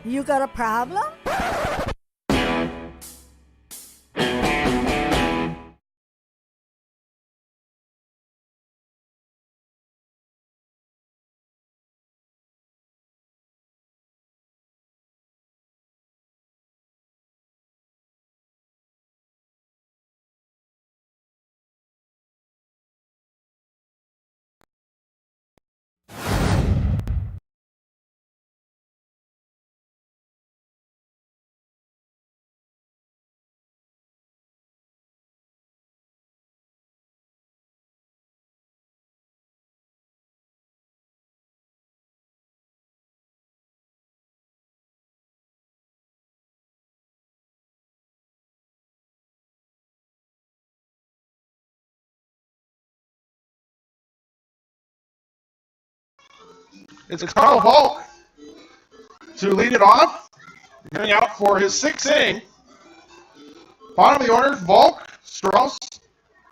[SPEAKER 6] You got a problem?
[SPEAKER 1] It's Carl Volk to lead it off. Getting out for his 6th inning. Bottom of the order, Volk, Strauss,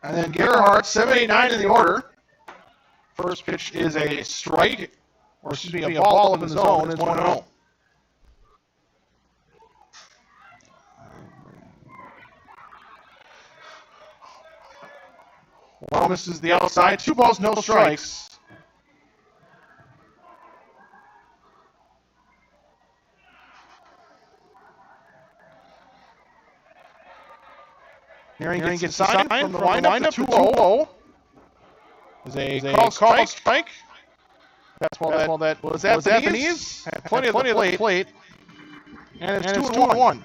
[SPEAKER 1] and then Gerhardt, 7, 8, 9 in the order. First pitch is a strike, or excuse me, a ball up in the zone. It's 1-0. Well, misses the outside. 2 balls, no strikes. Hearing gets signed from the windup to 2-0. Is a call strike. Fastball that was Japanese. Had plenty of the plate. And it's 2-1.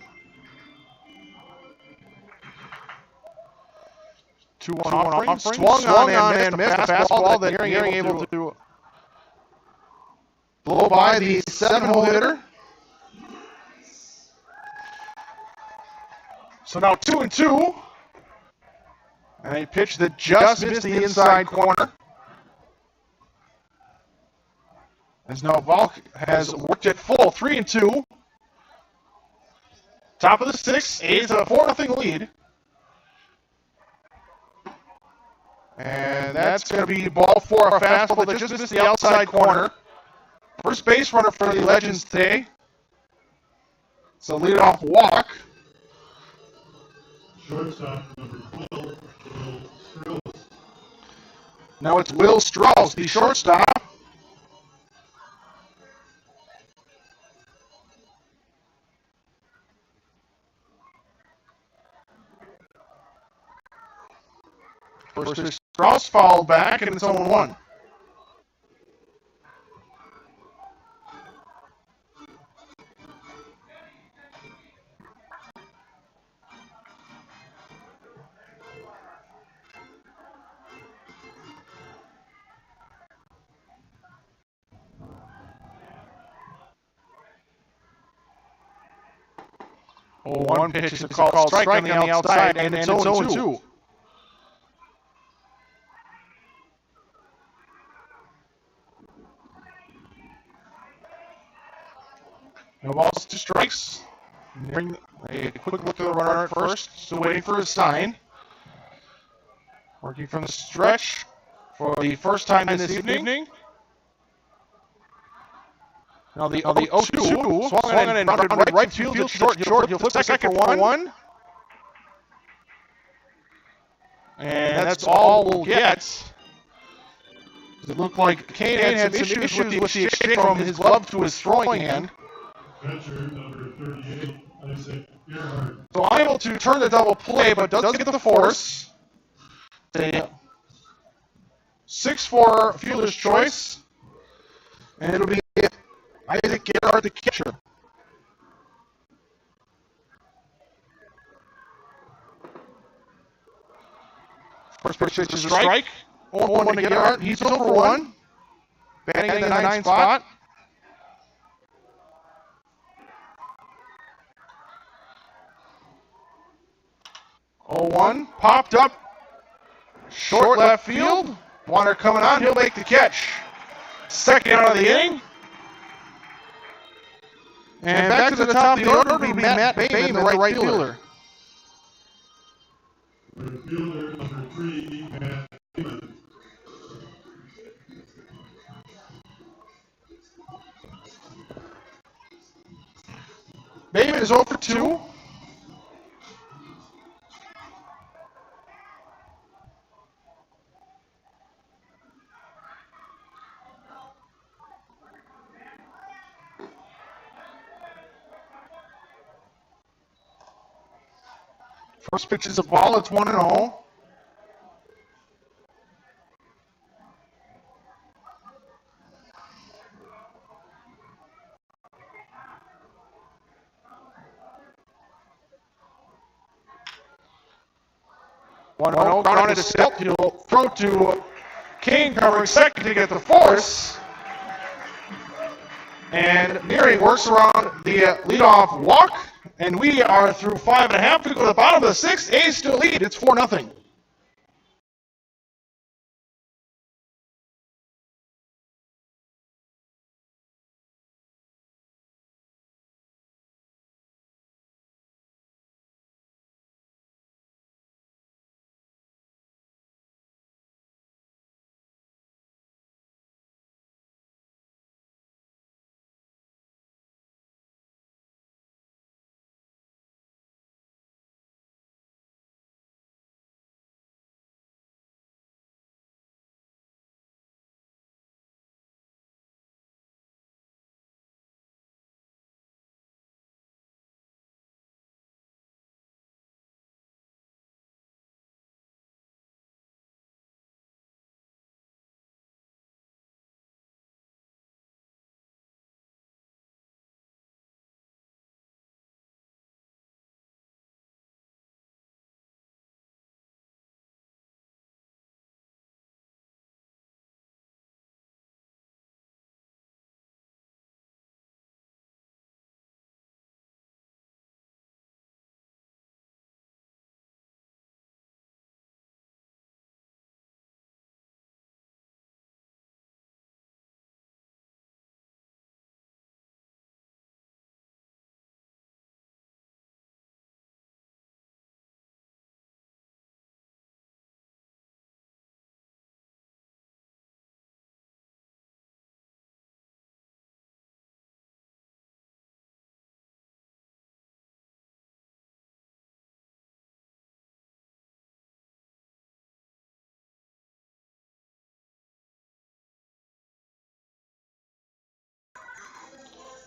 [SPEAKER 1] 2-1 offering. Swung on and missed a fastball that Hearing able to blow by the 7-hole hitter. So now 2-2. And a pitch that just missed the inside corner. As now Volk has worked it full, 3-2. Top of the 6th, A's a 4-0 lead. And that's going to be ball 4, a fastball that just missed the outside corner. First base runner for the Legends today. So leadoff walk.
[SPEAKER 2] Shortstop number 12, Will Strauss.
[SPEAKER 1] Now it's Will Strauss, the shortstop. First pitch, Strauss fouled back, and it's 0-1. One pitch is a called strike on the outside, and it's 0-2. No balls, 2 strikes. Bring a quick look at the runner at first. Still waiting for his sign. Working from the stretch for the first time this evening. Now the 0-2 swung on and grounded right field to short. He'll flip second for 1. And that's all we'll get. It looked like Kane had some issues with the exchange from his glove to his throwing hand.
[SPEAKER 2] Catcher number 38, Isaac Gerhardt.
[SPEAKER 1] So unable to turn the double play, but does get the force. 6-4 fielder's choice. And it'll be Isaac Gerhardt, the catcher. First pitch is a strike. 0-1 to Gerhardt. He's 0-1. Batting in the 9th spot. One popped up, short left field. Warner coming on, he'll make the catch. Second out of the inning. And back to the top of the order will be Matt Bayman, the right fielder.
[SPEAKER 2] Right fielder number 3, Matt Bayman.
[SPEAKER 1] Bayman is 0-2. First pitch is a ball, it's 1-0. Grounded to step. He'll throw to Kane covering second to get the force. And Neary works around the leadoff walk. And we are through 5.5 to go to the bottom of the 6th. A's still lead. It's 4-0.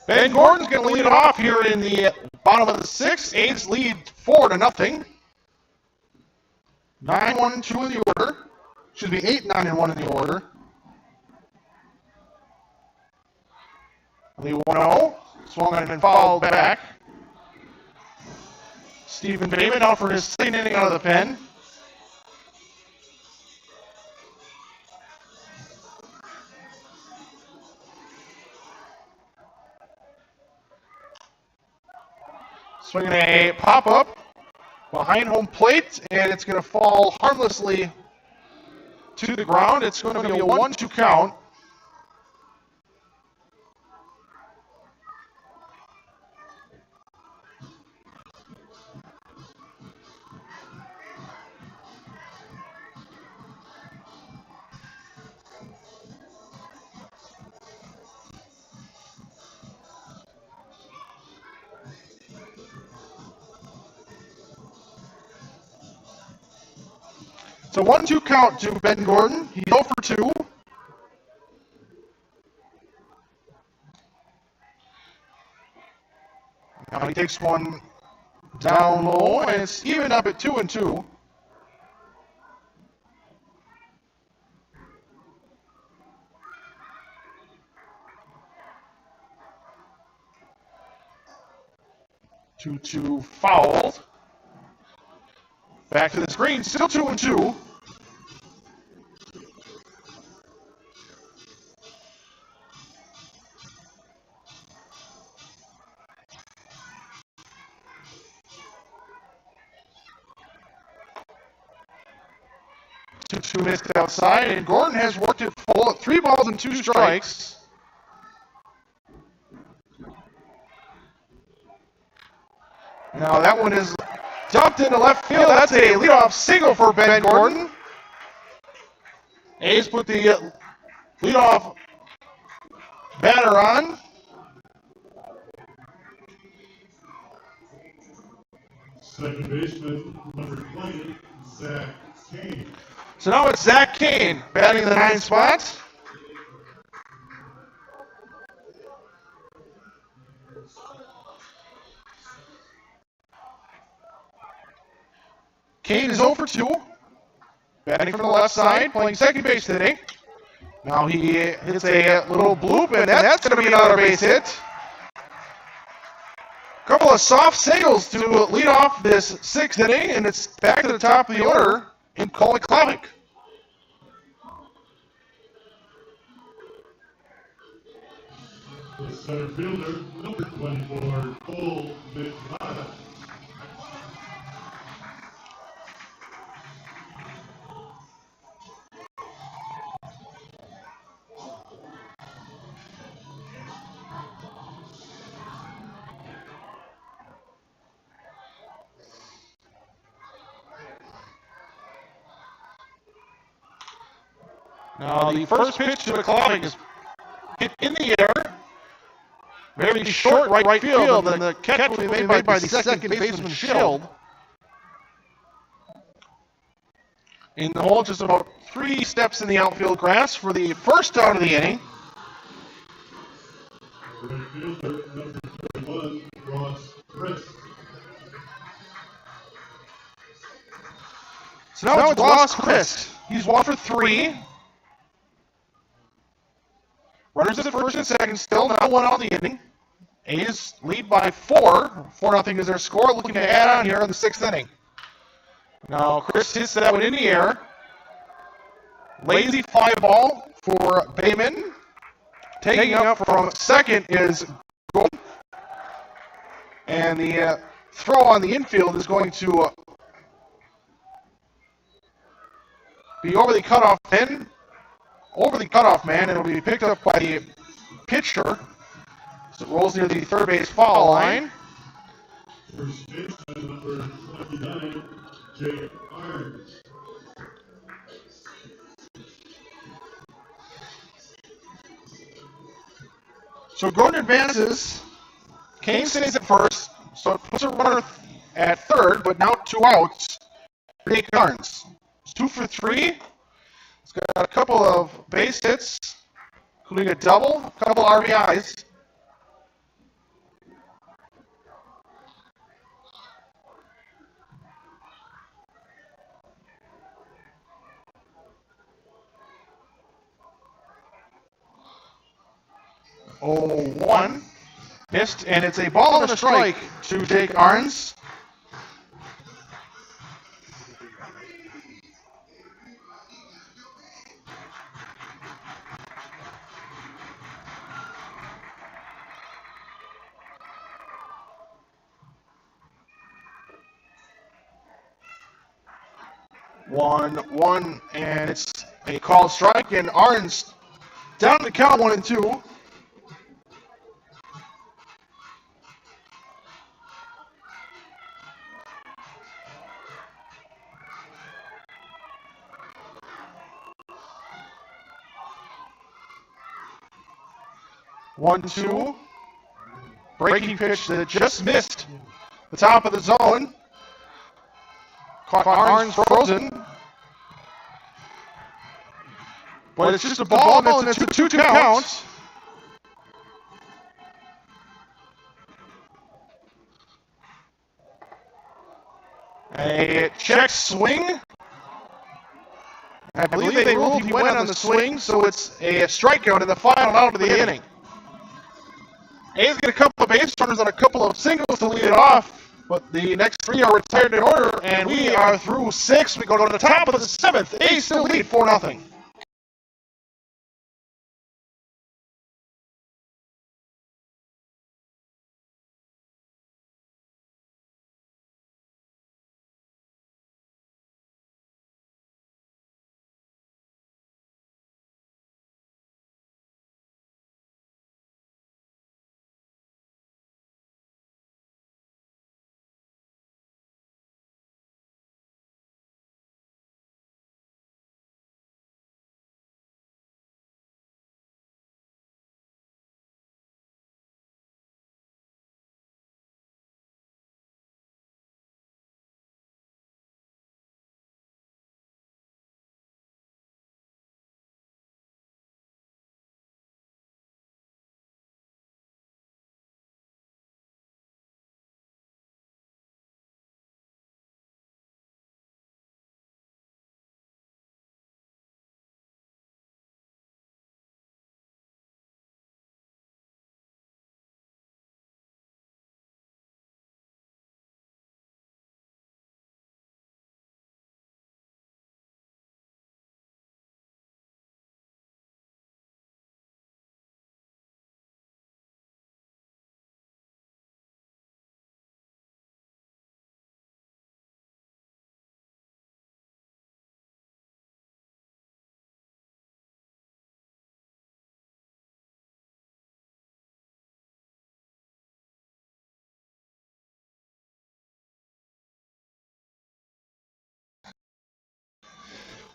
[SPEAKER 1] Ben Gordon's going to lead it off here in the bottom of the sixth. A's lead 4-0. 9-1-2 in the order. Should be 8-9-1 in the order. The 1-0. Swung on and fouled back. Stephen Bayman out for his second inning out of the pen. Swinging a pop-up behind home plate, and it's going to fall harmlessly to the ground. It's going to be a 1-2 count. So 1-2 count to Ben Gordon. He's 0 for 2. Now he takes one down low, and it's even up at 2-2. Two fouled. Back to the screen, still 2-2. Two missed outside, and Gordon has worked it full at 3 balls and 2 strikes. Now that one is dumped into left field. That's a leadoff single for Ben Gordon. A's put the leadoff batter on.
[SPEAKER 2] Second baseman, number 20, Zach Kane.
[SPEAKER 1] So now it's Zach Kane batting the 9 spots. Kane is 0 for 2, batting from the left side, playing second base today. Now he hits a little bloop, and that's going to be another base hit. A couple of soft singles to lead off this 6th inning, and it's back to the top of the order in Coley Klavick.
[SPEAKER 2] The center fielder, number 24, Cole McMahon.
[SPEAKER 1] Now the first pitch to McClovick is hit in the air. Very short right field, and the catch will be made by the second baseman Schild. In the hole, just about 3 steps in the outfield grass for the first out of the inning.
[SPEAKER 2] Right fielder, number 31, Ross Chris.
[SPEAKER 1] So now it's Ross Christ. He's 1 for 3. Runners at first and second still, now 1 out of the inning. A's lead by 4. 4-0 is their score. Looking to add on here in the 6th inning. Now Chris hits that one in the air. Lazy fly ball for Bayman. Taking up from second is Golden. And the throw on the infield is going to be over the cutoff man. And it'll be picked up by the pitcher. So it rolls near the third base foul line.
[SPEAKER 2] First baseman, number 29, Jake Irons.
[SPEAKER 1] So Gordon advances. Kane stays at first, so it puts a runner at third, but now 2 outs. Jake Irons. It's 2 for 3. He's got a couple of base hits, including a double, a couple RBIs. 0-1. Missed, and it's a ball and a strike to Jake Arns. One, and it's a called strike, and Arns down to count 1-2. One, two. Breaking pitch that just missed the top of the zone. Caught Arns frozen. But it's just a ball, and it's a 2-2 count. A check swing. I believe they ruled he went on the swing, so it's a strikeout in the final out of the inning. A's get a couple of base runners on a couple of singles to lead it off, but the next three are retired in order, and we are through 6. We go to the top of the 7th. A's still lead 4-0.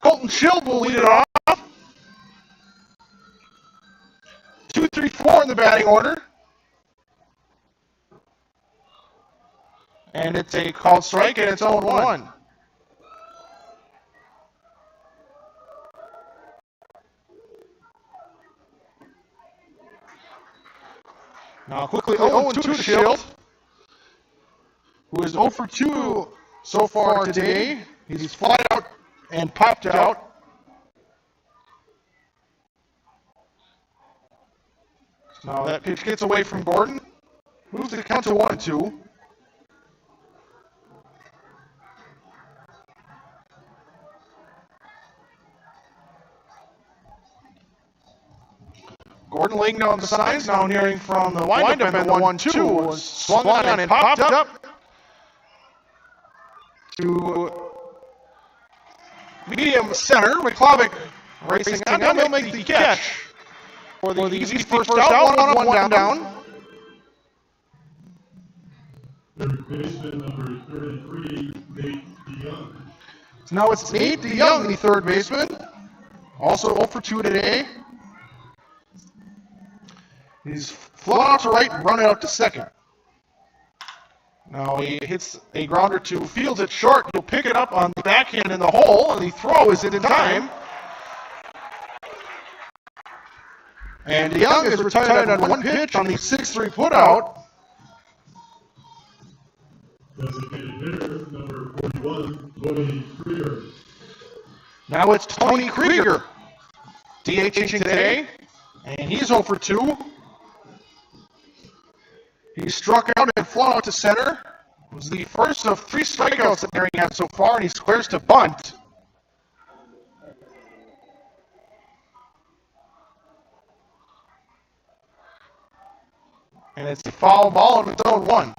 [SPEAKER 1] Colton Schild will lead it off. 2, 3, 4 in the batting order. And it's a called strike, and it's 0-1. Now quickly 0-2 to Schild, who is 0 for 2 so far today. He's fly out and popped out. Now that pitch gets away from Gordon. Moves the count to 1-2. Gordon laying down the signs, now nearing from the windup, and the 1-2 was swung on and popped up to medium center. McClovic racing on, and he'll make the catch for the easy first out, one down.
[SPEAKER 2] Third baseman number 33, Nate DeYoung.
[SPEAKER 1] So now it's Nate DeYoung, the third baseman, also 0 for 2 today. He's flown out to right and run it out to second. Now he hits a grounder to Fields at short. He'll pick it up on the backhand in the hole, and the throw is in time. And DeYoung is retired on one pitch on the 6-3 putout.
[SPEAKER 2] Designated hitter number 41, Tony Krieger.
[SPEAKER 1] Now it's Tony Krieger, DHing today, and he's 0 for 2. He struck out and flung out to center. It was the first of 3 strikeouts that Herring had so far, and he squares to bunt. And it's a foul ball of its own 1.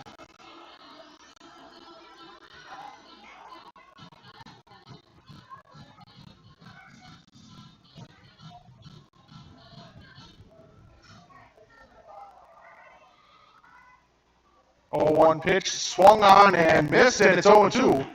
[SPEAKER 1] Oh, 1 pitch, swung on and missed, and it's 0-2.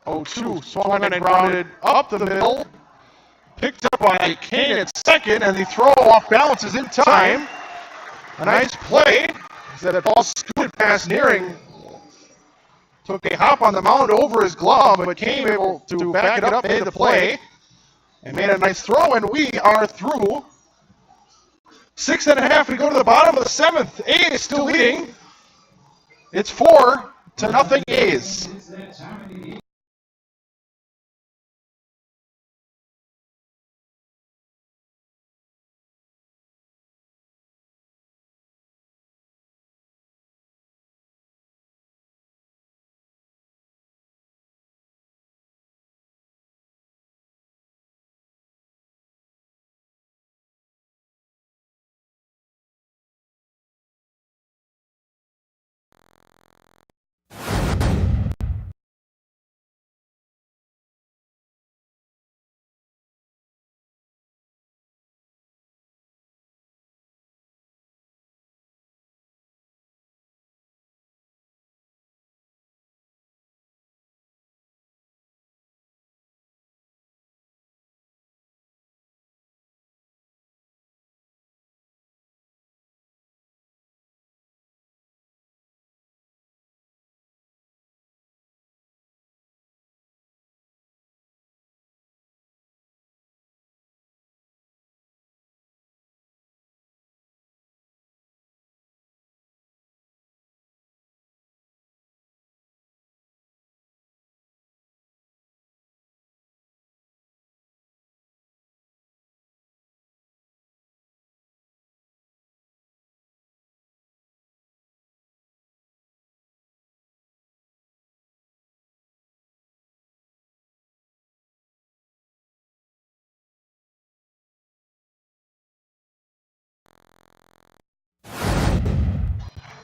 [SPEAKER 1] Oh, 2, swung and grounded up the middle. Picked up by Kane at second, and the throw off balance is in time. A nice play. That ball scooted past Nearing. Took a hop on the mound over his glove, but came able to back it up, made the play, and made a nice throw, and we are through. 6.5, we go to the bottom of the 7th. A's still leading. It's 4-0 A's.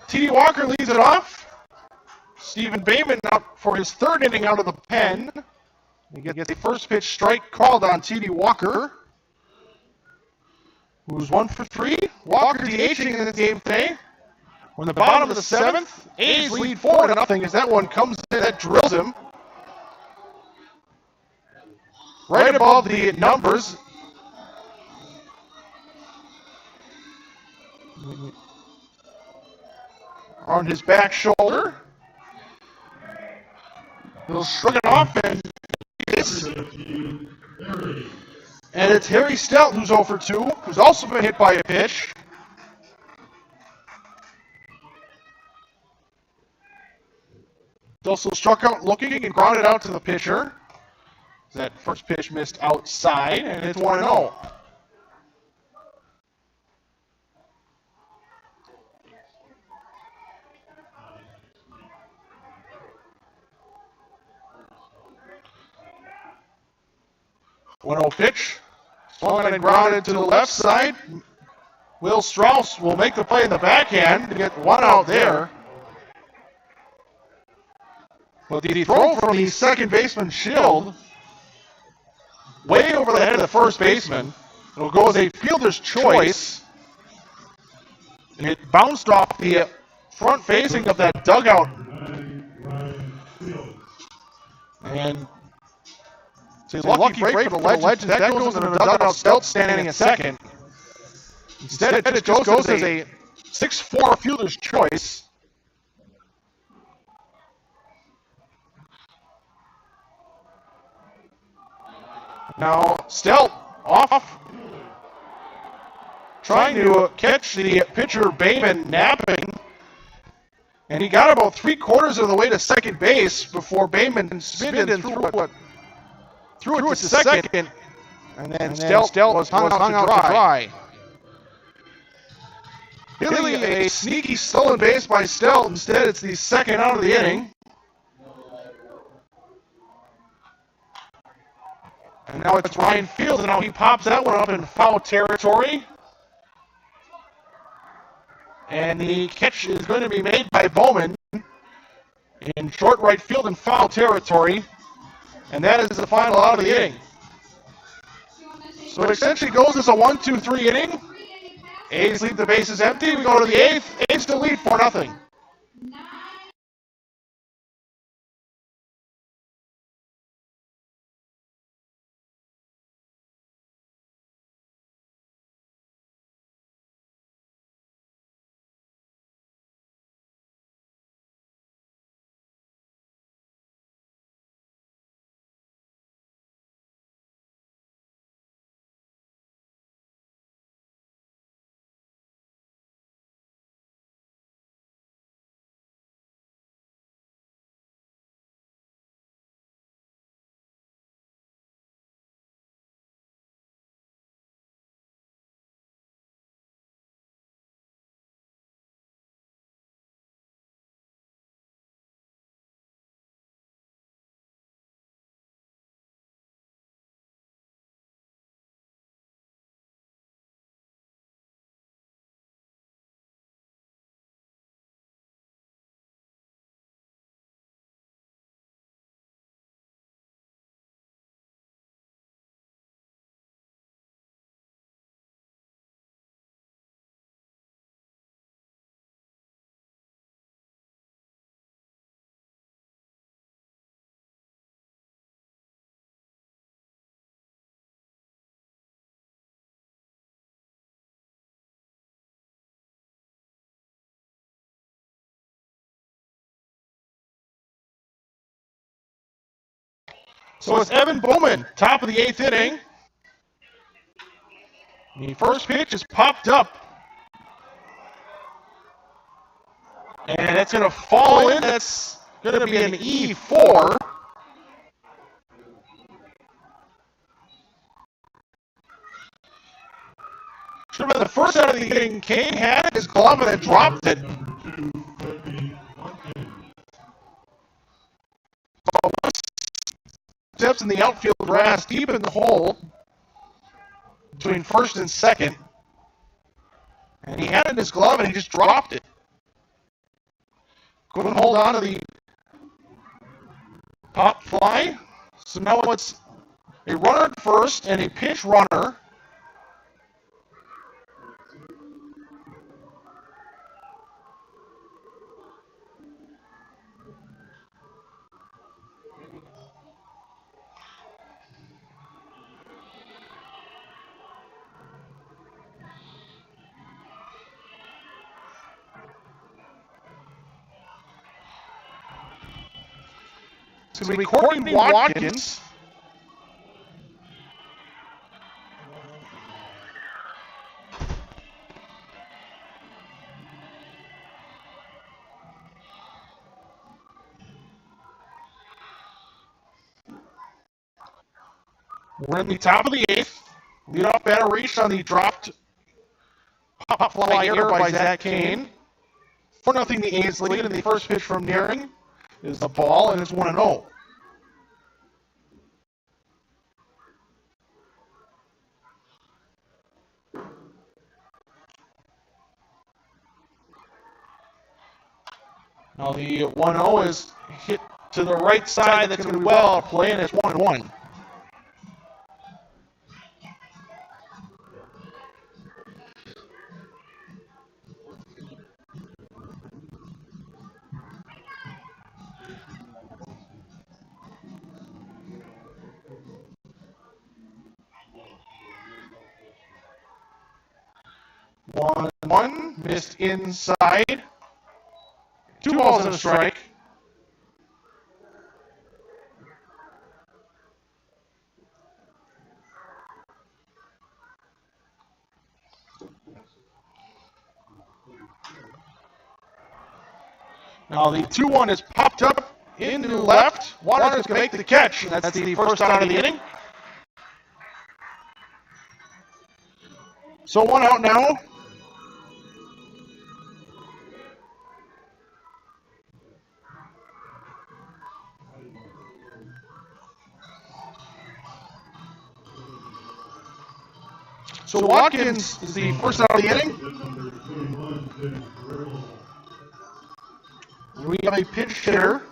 [SPEAKER 1] T.D. Walker leads it off. Stephen Bayman out for his 3rd inning out of the pen. He gets a first pitch strike called on T.D. Walker, who's 1 for 3. Walker DHing in the game today. We're in the bottom of the 7th. A's lead 4-0 as that one comes in. That drills him right above the numbers. On his back shoulder. He'll shrug it off, and it's Harry Stout who's 0 for 2, who's also been hit by a pitch. He also struck out looking and grounded out to the pitcher. That first pitch missed outside, and it's 1-0. Pitch. Swung and grounded to the left side. Will Strauss will make the play in the backhand to get 1 out there. But the throw from the second baseman, Schild, way over the head of the first baseman. It'll go as a fielder's choice. And it bounced off the front facing of that dugout. And it's a lucky break for the Legends. That goes into the dugout. Stout standing at second. Instead, it just goes as a 6-4 fielder's choice. Now, Stout off, trying to catch the pitcher Bayman napping. And he got about 3/4 of the way to second base before Bayman spun and threw it to second. And then Stelt was hung out to dry. Really a sneaky stolen base by Stelt. Instead, it's the second out of the inning. And now it's Ryan Field, and now he pops that one up in foul territory. And the catch is going to be made by Bowman in short right field in foul territory. And that is the final out of the inning. So it essentially goes as a 1-2-3 inning. A's leave the bases empty. We go to the eighth. A's still lead 4-0. So it's Evan Bowman, top of the eighth inning. The first pitch is popped up. And it's going to fall in. That's going to be an E4. Should have been the first out of the inning. Kane had his glove and then dropped it. Steps in the outfield grass deep in the hole between first and second. And he had it in his glove and he just dropped it. Couldn't hold on to the pop fly. So now it's a runner at first and a pinch runner. It's going to be Courtney Watkins. We're in the top of the eighth. Leadoff batter reached on the dropped pop fly error by Zach Kane. 4-0 the A's lead, and the first pitch from Nearing is the ball, and it's 1-0. Now the 1-0 is hit to the right side. That's going to be well play, and it's 1-1. One missed inside. 2 balls and a strike. Now the 2-1 is popped up into left. Waters can make the catch. And that's the first out of the inning. So 1 out now. So Watkins is the first out of the inning. We have a pinch hitter.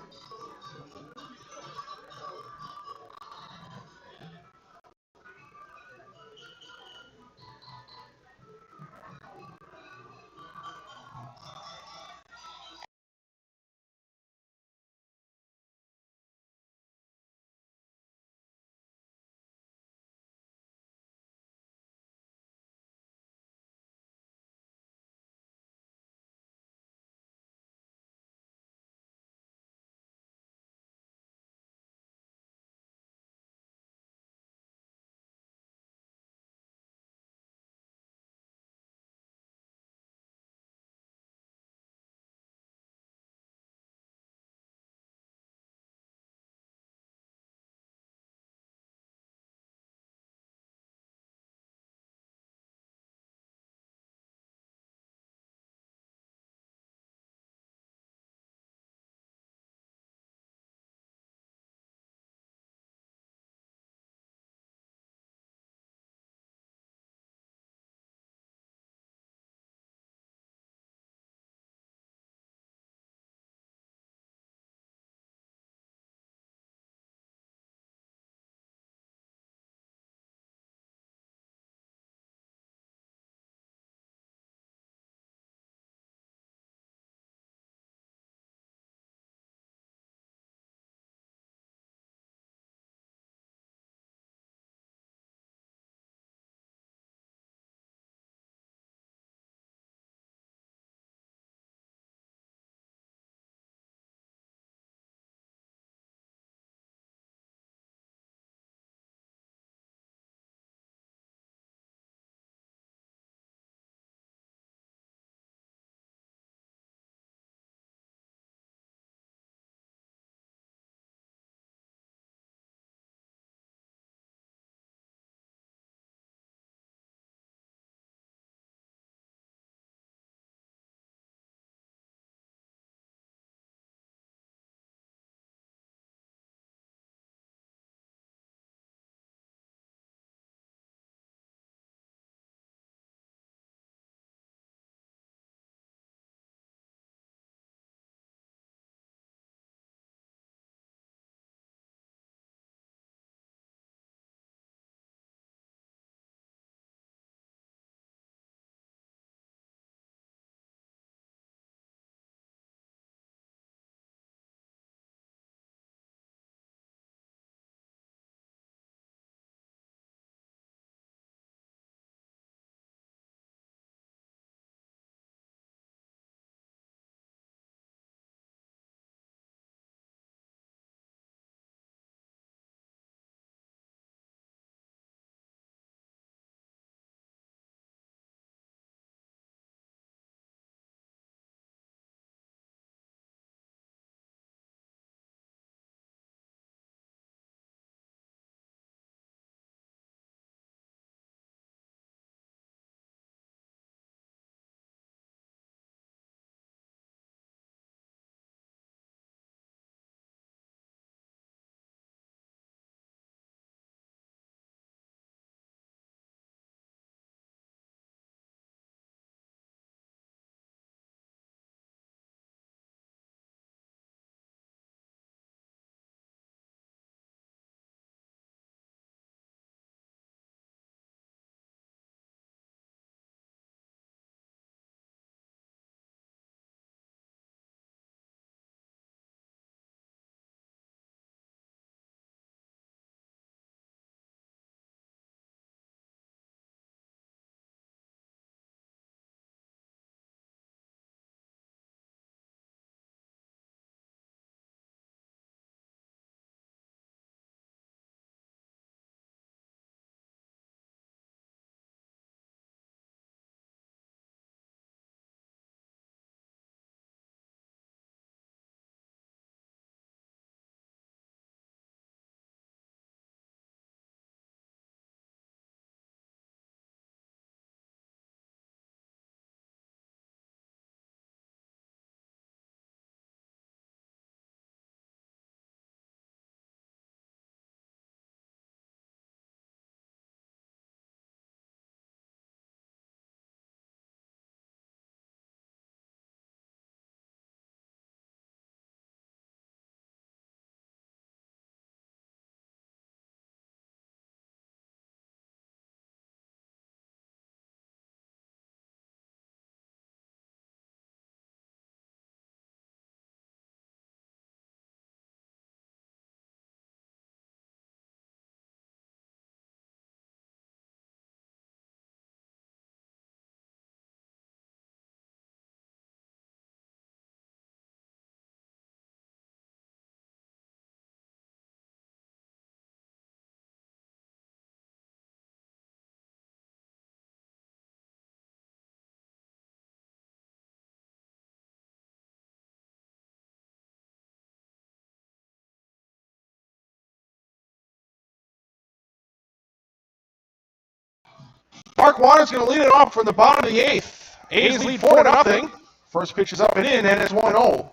[SPEAKER 1] Dark Water's going to lead it off from the bottom of the eighth. A's lead 4-0. First pitch is up and in, and it's 1-0.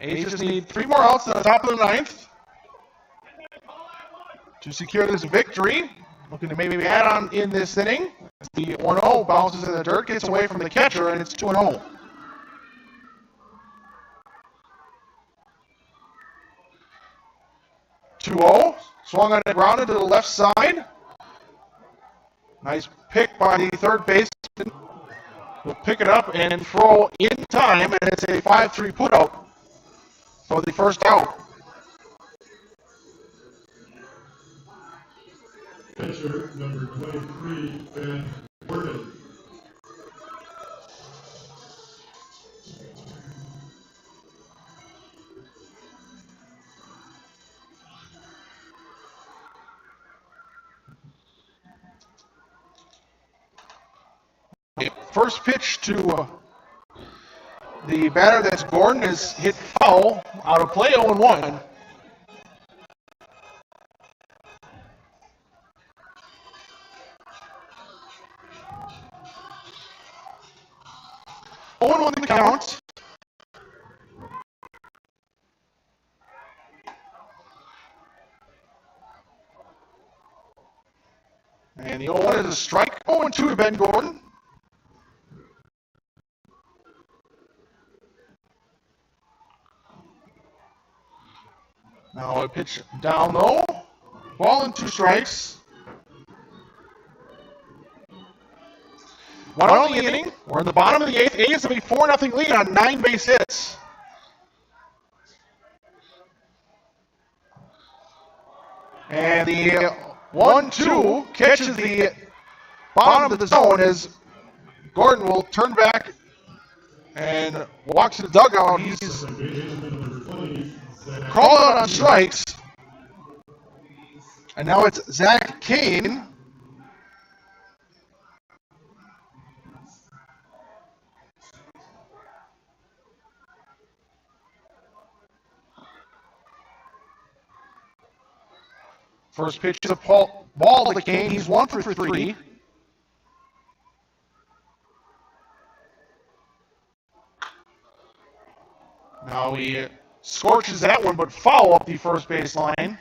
[SPEAKER 1] A's just need 3 more outs at the top of the ninth to secure this victory. Looking to maybe add on in this inning. The 1-0 bounces in the dirt, gets away from the catcher, and it's 2-0. Swung on the ground into the left side. Nice pick by the third baseman. Will pick it up and throw in time, and it's a 5-3 putout for the first out.
[SPEAKER 2] Pitcher number 23, Ben Gordon.
[SPEAKER 1] First pitch to the batter, that's Gordon, is hit foul out of play, 0-1. On the count. And the 0-1 is a strike. 0-2 to Ben Gordon. Now a pitch down low. Ball and 2 strikes. 1 out in the inning. We're in the bottom of the eighth. A's have a 4-0 lead on 9 base hits. And the 1-2 catches the bottom of the zone as Gordon will turn back and walks to the dugout. He's called out on strikes. And now it's Zach Kane. First pitch is a ball to Kane. He's 1 for 3. Now he scorches that one, but foul up the first base line.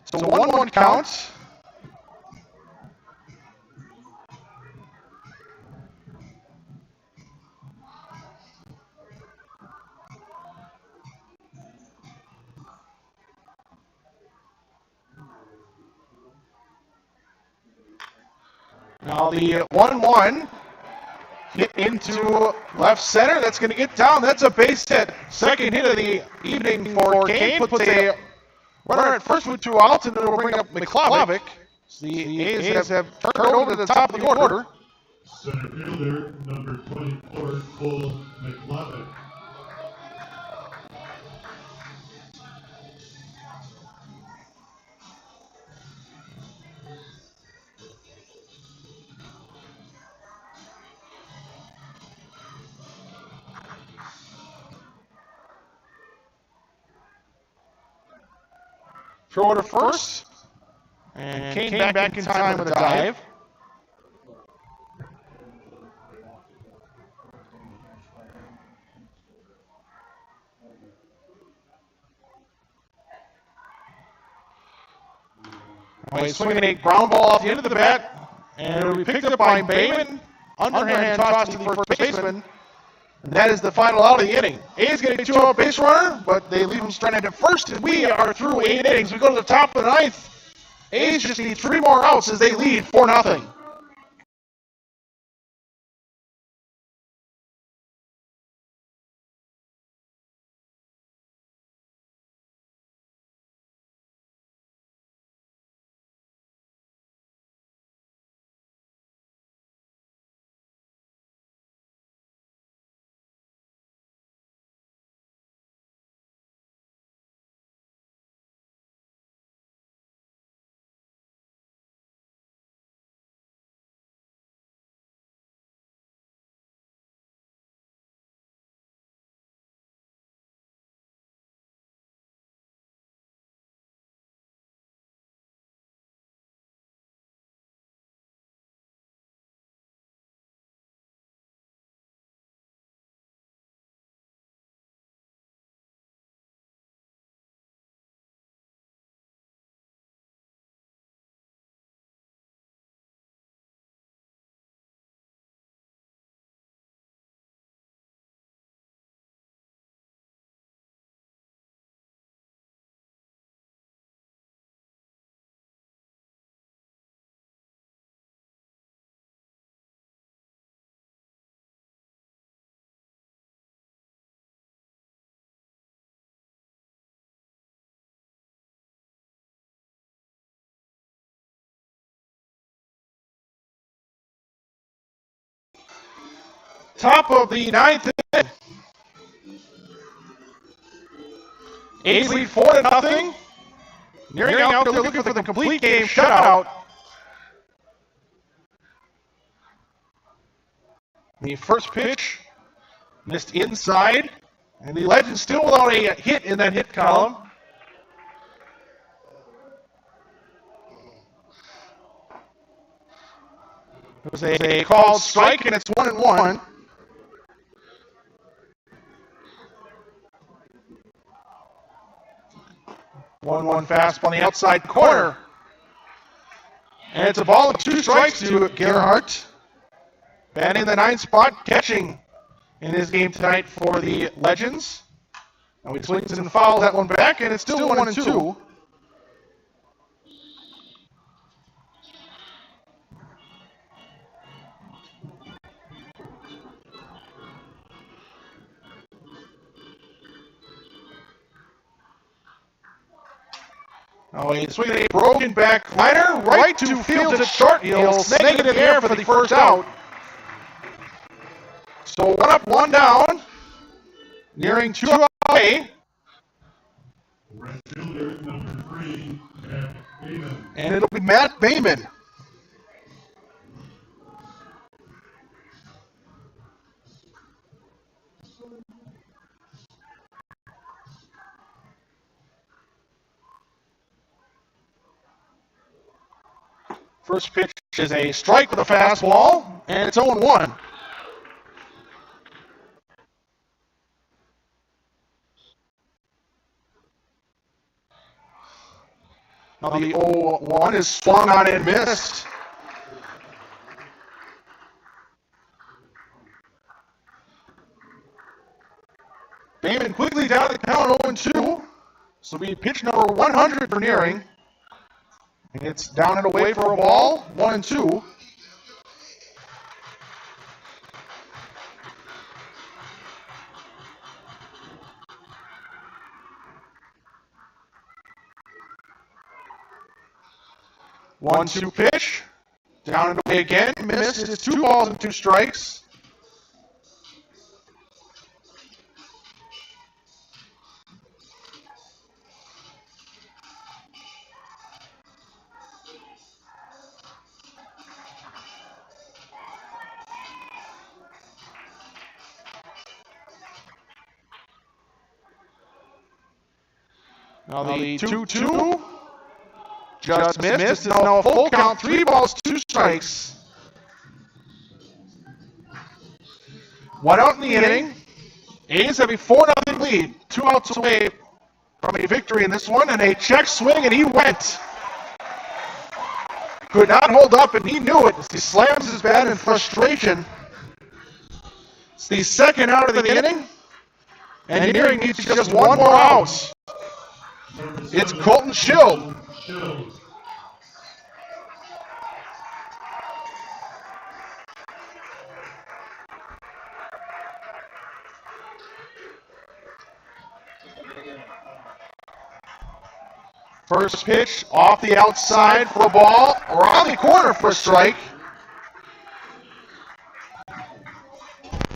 [SPEAKER 1] So 1-1 count. Now the 1-1 hit into left center. That's going to get down. That's a base hit. Second hit of the evening for Kane. Puts a runner at first with 2 outs, and it'll bring up McClavick. The A's have turned over to the top of the order.
[SPEAKER 2] Center fielder number 24, Cole McClavick.
[SPEAKER 1] Throw to first. And Kane back in time with a dive. He's swinging a ground ball off the end of the bat. And it'll be picked up by Bayman. Underhand toss to the first baseman. And that is the final out of the inning. A's getting a 2-out base runner, but they leave him stranded at first, and we are through 8 innings. We go to the top of the ninth. A's just need 3 more outs as they lead 4-0. Top of the ninth inning. A's lead 4-0. Nearing out there looking for the complete game shutout. The first pitch missed inside, and the Legends still without a hit in that hit column. It was a called strike, and it's 1-1. One fastball on the outside corner. And it's a ball and 2 strikes to Gerhardt. Batting the 9th spot, catching in his game tonight for the Legends. And he swings and fouls that one back, and it's still 1-2. Oh, he's swinging a broken back liner right to field to short. He'll snake it in the air for the first out. So 1 up, 1 down. Nearing 2 away.
[SPEAKER 2] Right fielder, number 3, Matt Bayman.
[SPEAKER 1] And it'll be Matt Bayman. First pitch is a strike with a fastball, and it's 0-1. Now the 0-1 is swung on and missed. Bayman quickly down the count, 0-2. So we pitch number 100 for Nearing. And it's down and away for a ball, 1-2. One-two pitch, down and away again, missed. It's 2 balls and 2 strikes. Now the 2-2 just missed. It's now a full count, 3 balls, 2 strikes. 1 out in the inning. A's have a 4-0 lead. 2 outs away from a victory in this one, and a check swing, and he went. Could not hold up, and he knew it. He slams his bat in frustration. It's the 2nd out of the inning, and Nearing needs just 1 more out. It's Colton Schild. First pitch off the outside for a ball, around the corner for a strike.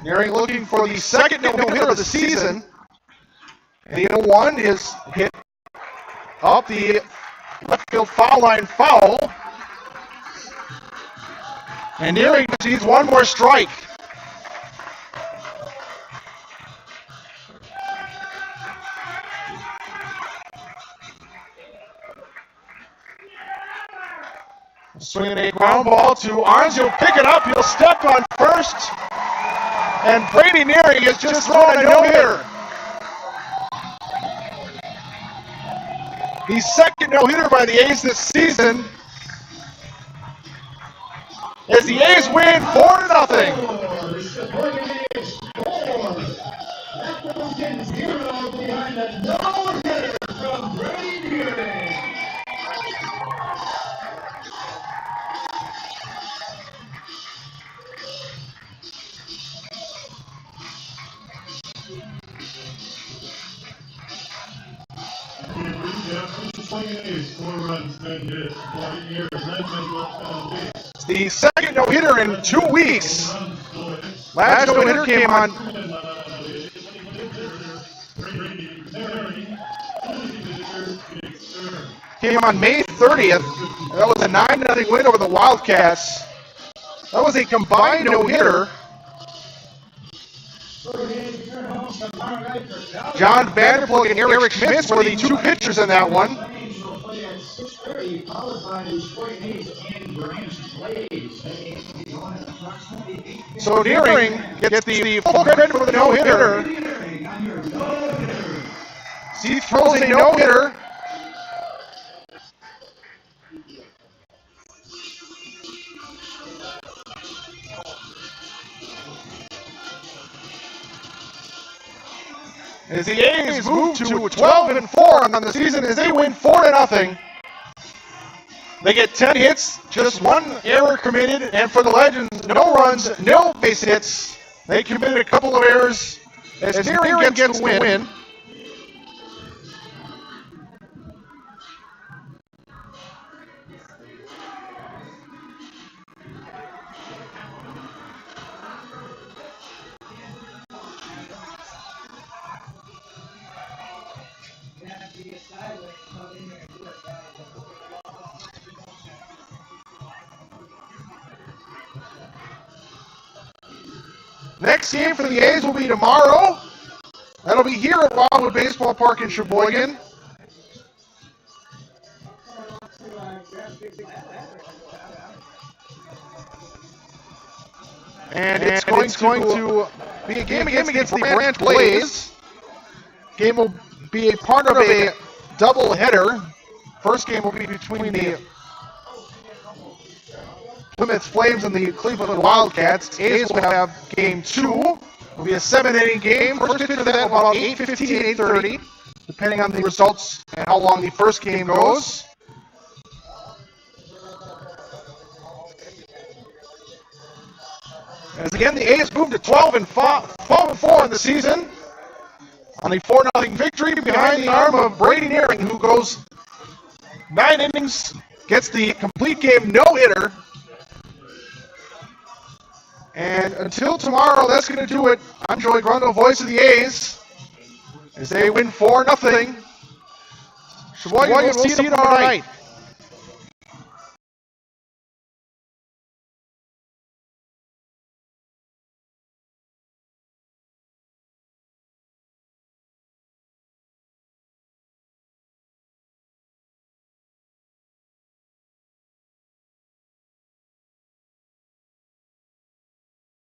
[SPEAKER 1] Nearing looking for the 2nd no-hitter of the season. And the 0-1 is hit up the left field foul line foul. And Nearing needs 1 more strike. Swinging a ground ball to Arns. He'll pick it up. He'll step on first. And Brady Nearing has just thrown a no-hitter. The 2nd no-hitter by the A's this season. As the A's win 4-0. The 2nd no-hitter in 2 weeks. Last no-hitter came on May 30th. That was a 9-0 win over the Wildcats. That was a combined no-hitter. John Vanderplug and Eric Schmitz were the two pitchers in that one. So Deering gets the full credit for the no-hitter. He throws a no-hitter. As the A's move to 12-4 on the season as they win 4-0. They get 10 hits, just one error committed, and for the Legends, no runs, no base hits. They committed a couple of errors as Deering gets the win. Next game for the A's will be tomorrow. That'll be here at Wildwood Baseball Park in Sheboygan. And it's going to be a game against the Branch Blaze. Game will be a part of a double-header. First game will be between the Plymouth Flames and the Cleveland Wildcats. A's will have game 2. It'll be a 7-inning game. First pitch for that will about 8:15, 8:30, depending on the results and how long the first game goes. As again, the A's move to 12-4 in the season on a 4-0 victory behind the arm of Brady Deering, who goes 9 innings, gets the complete game no-hitter. And until tomorrow, that's going to do it. I'm Joey Grundle, voice of the A's, as they win 4-0. Sheboygan will see you tomorrow night.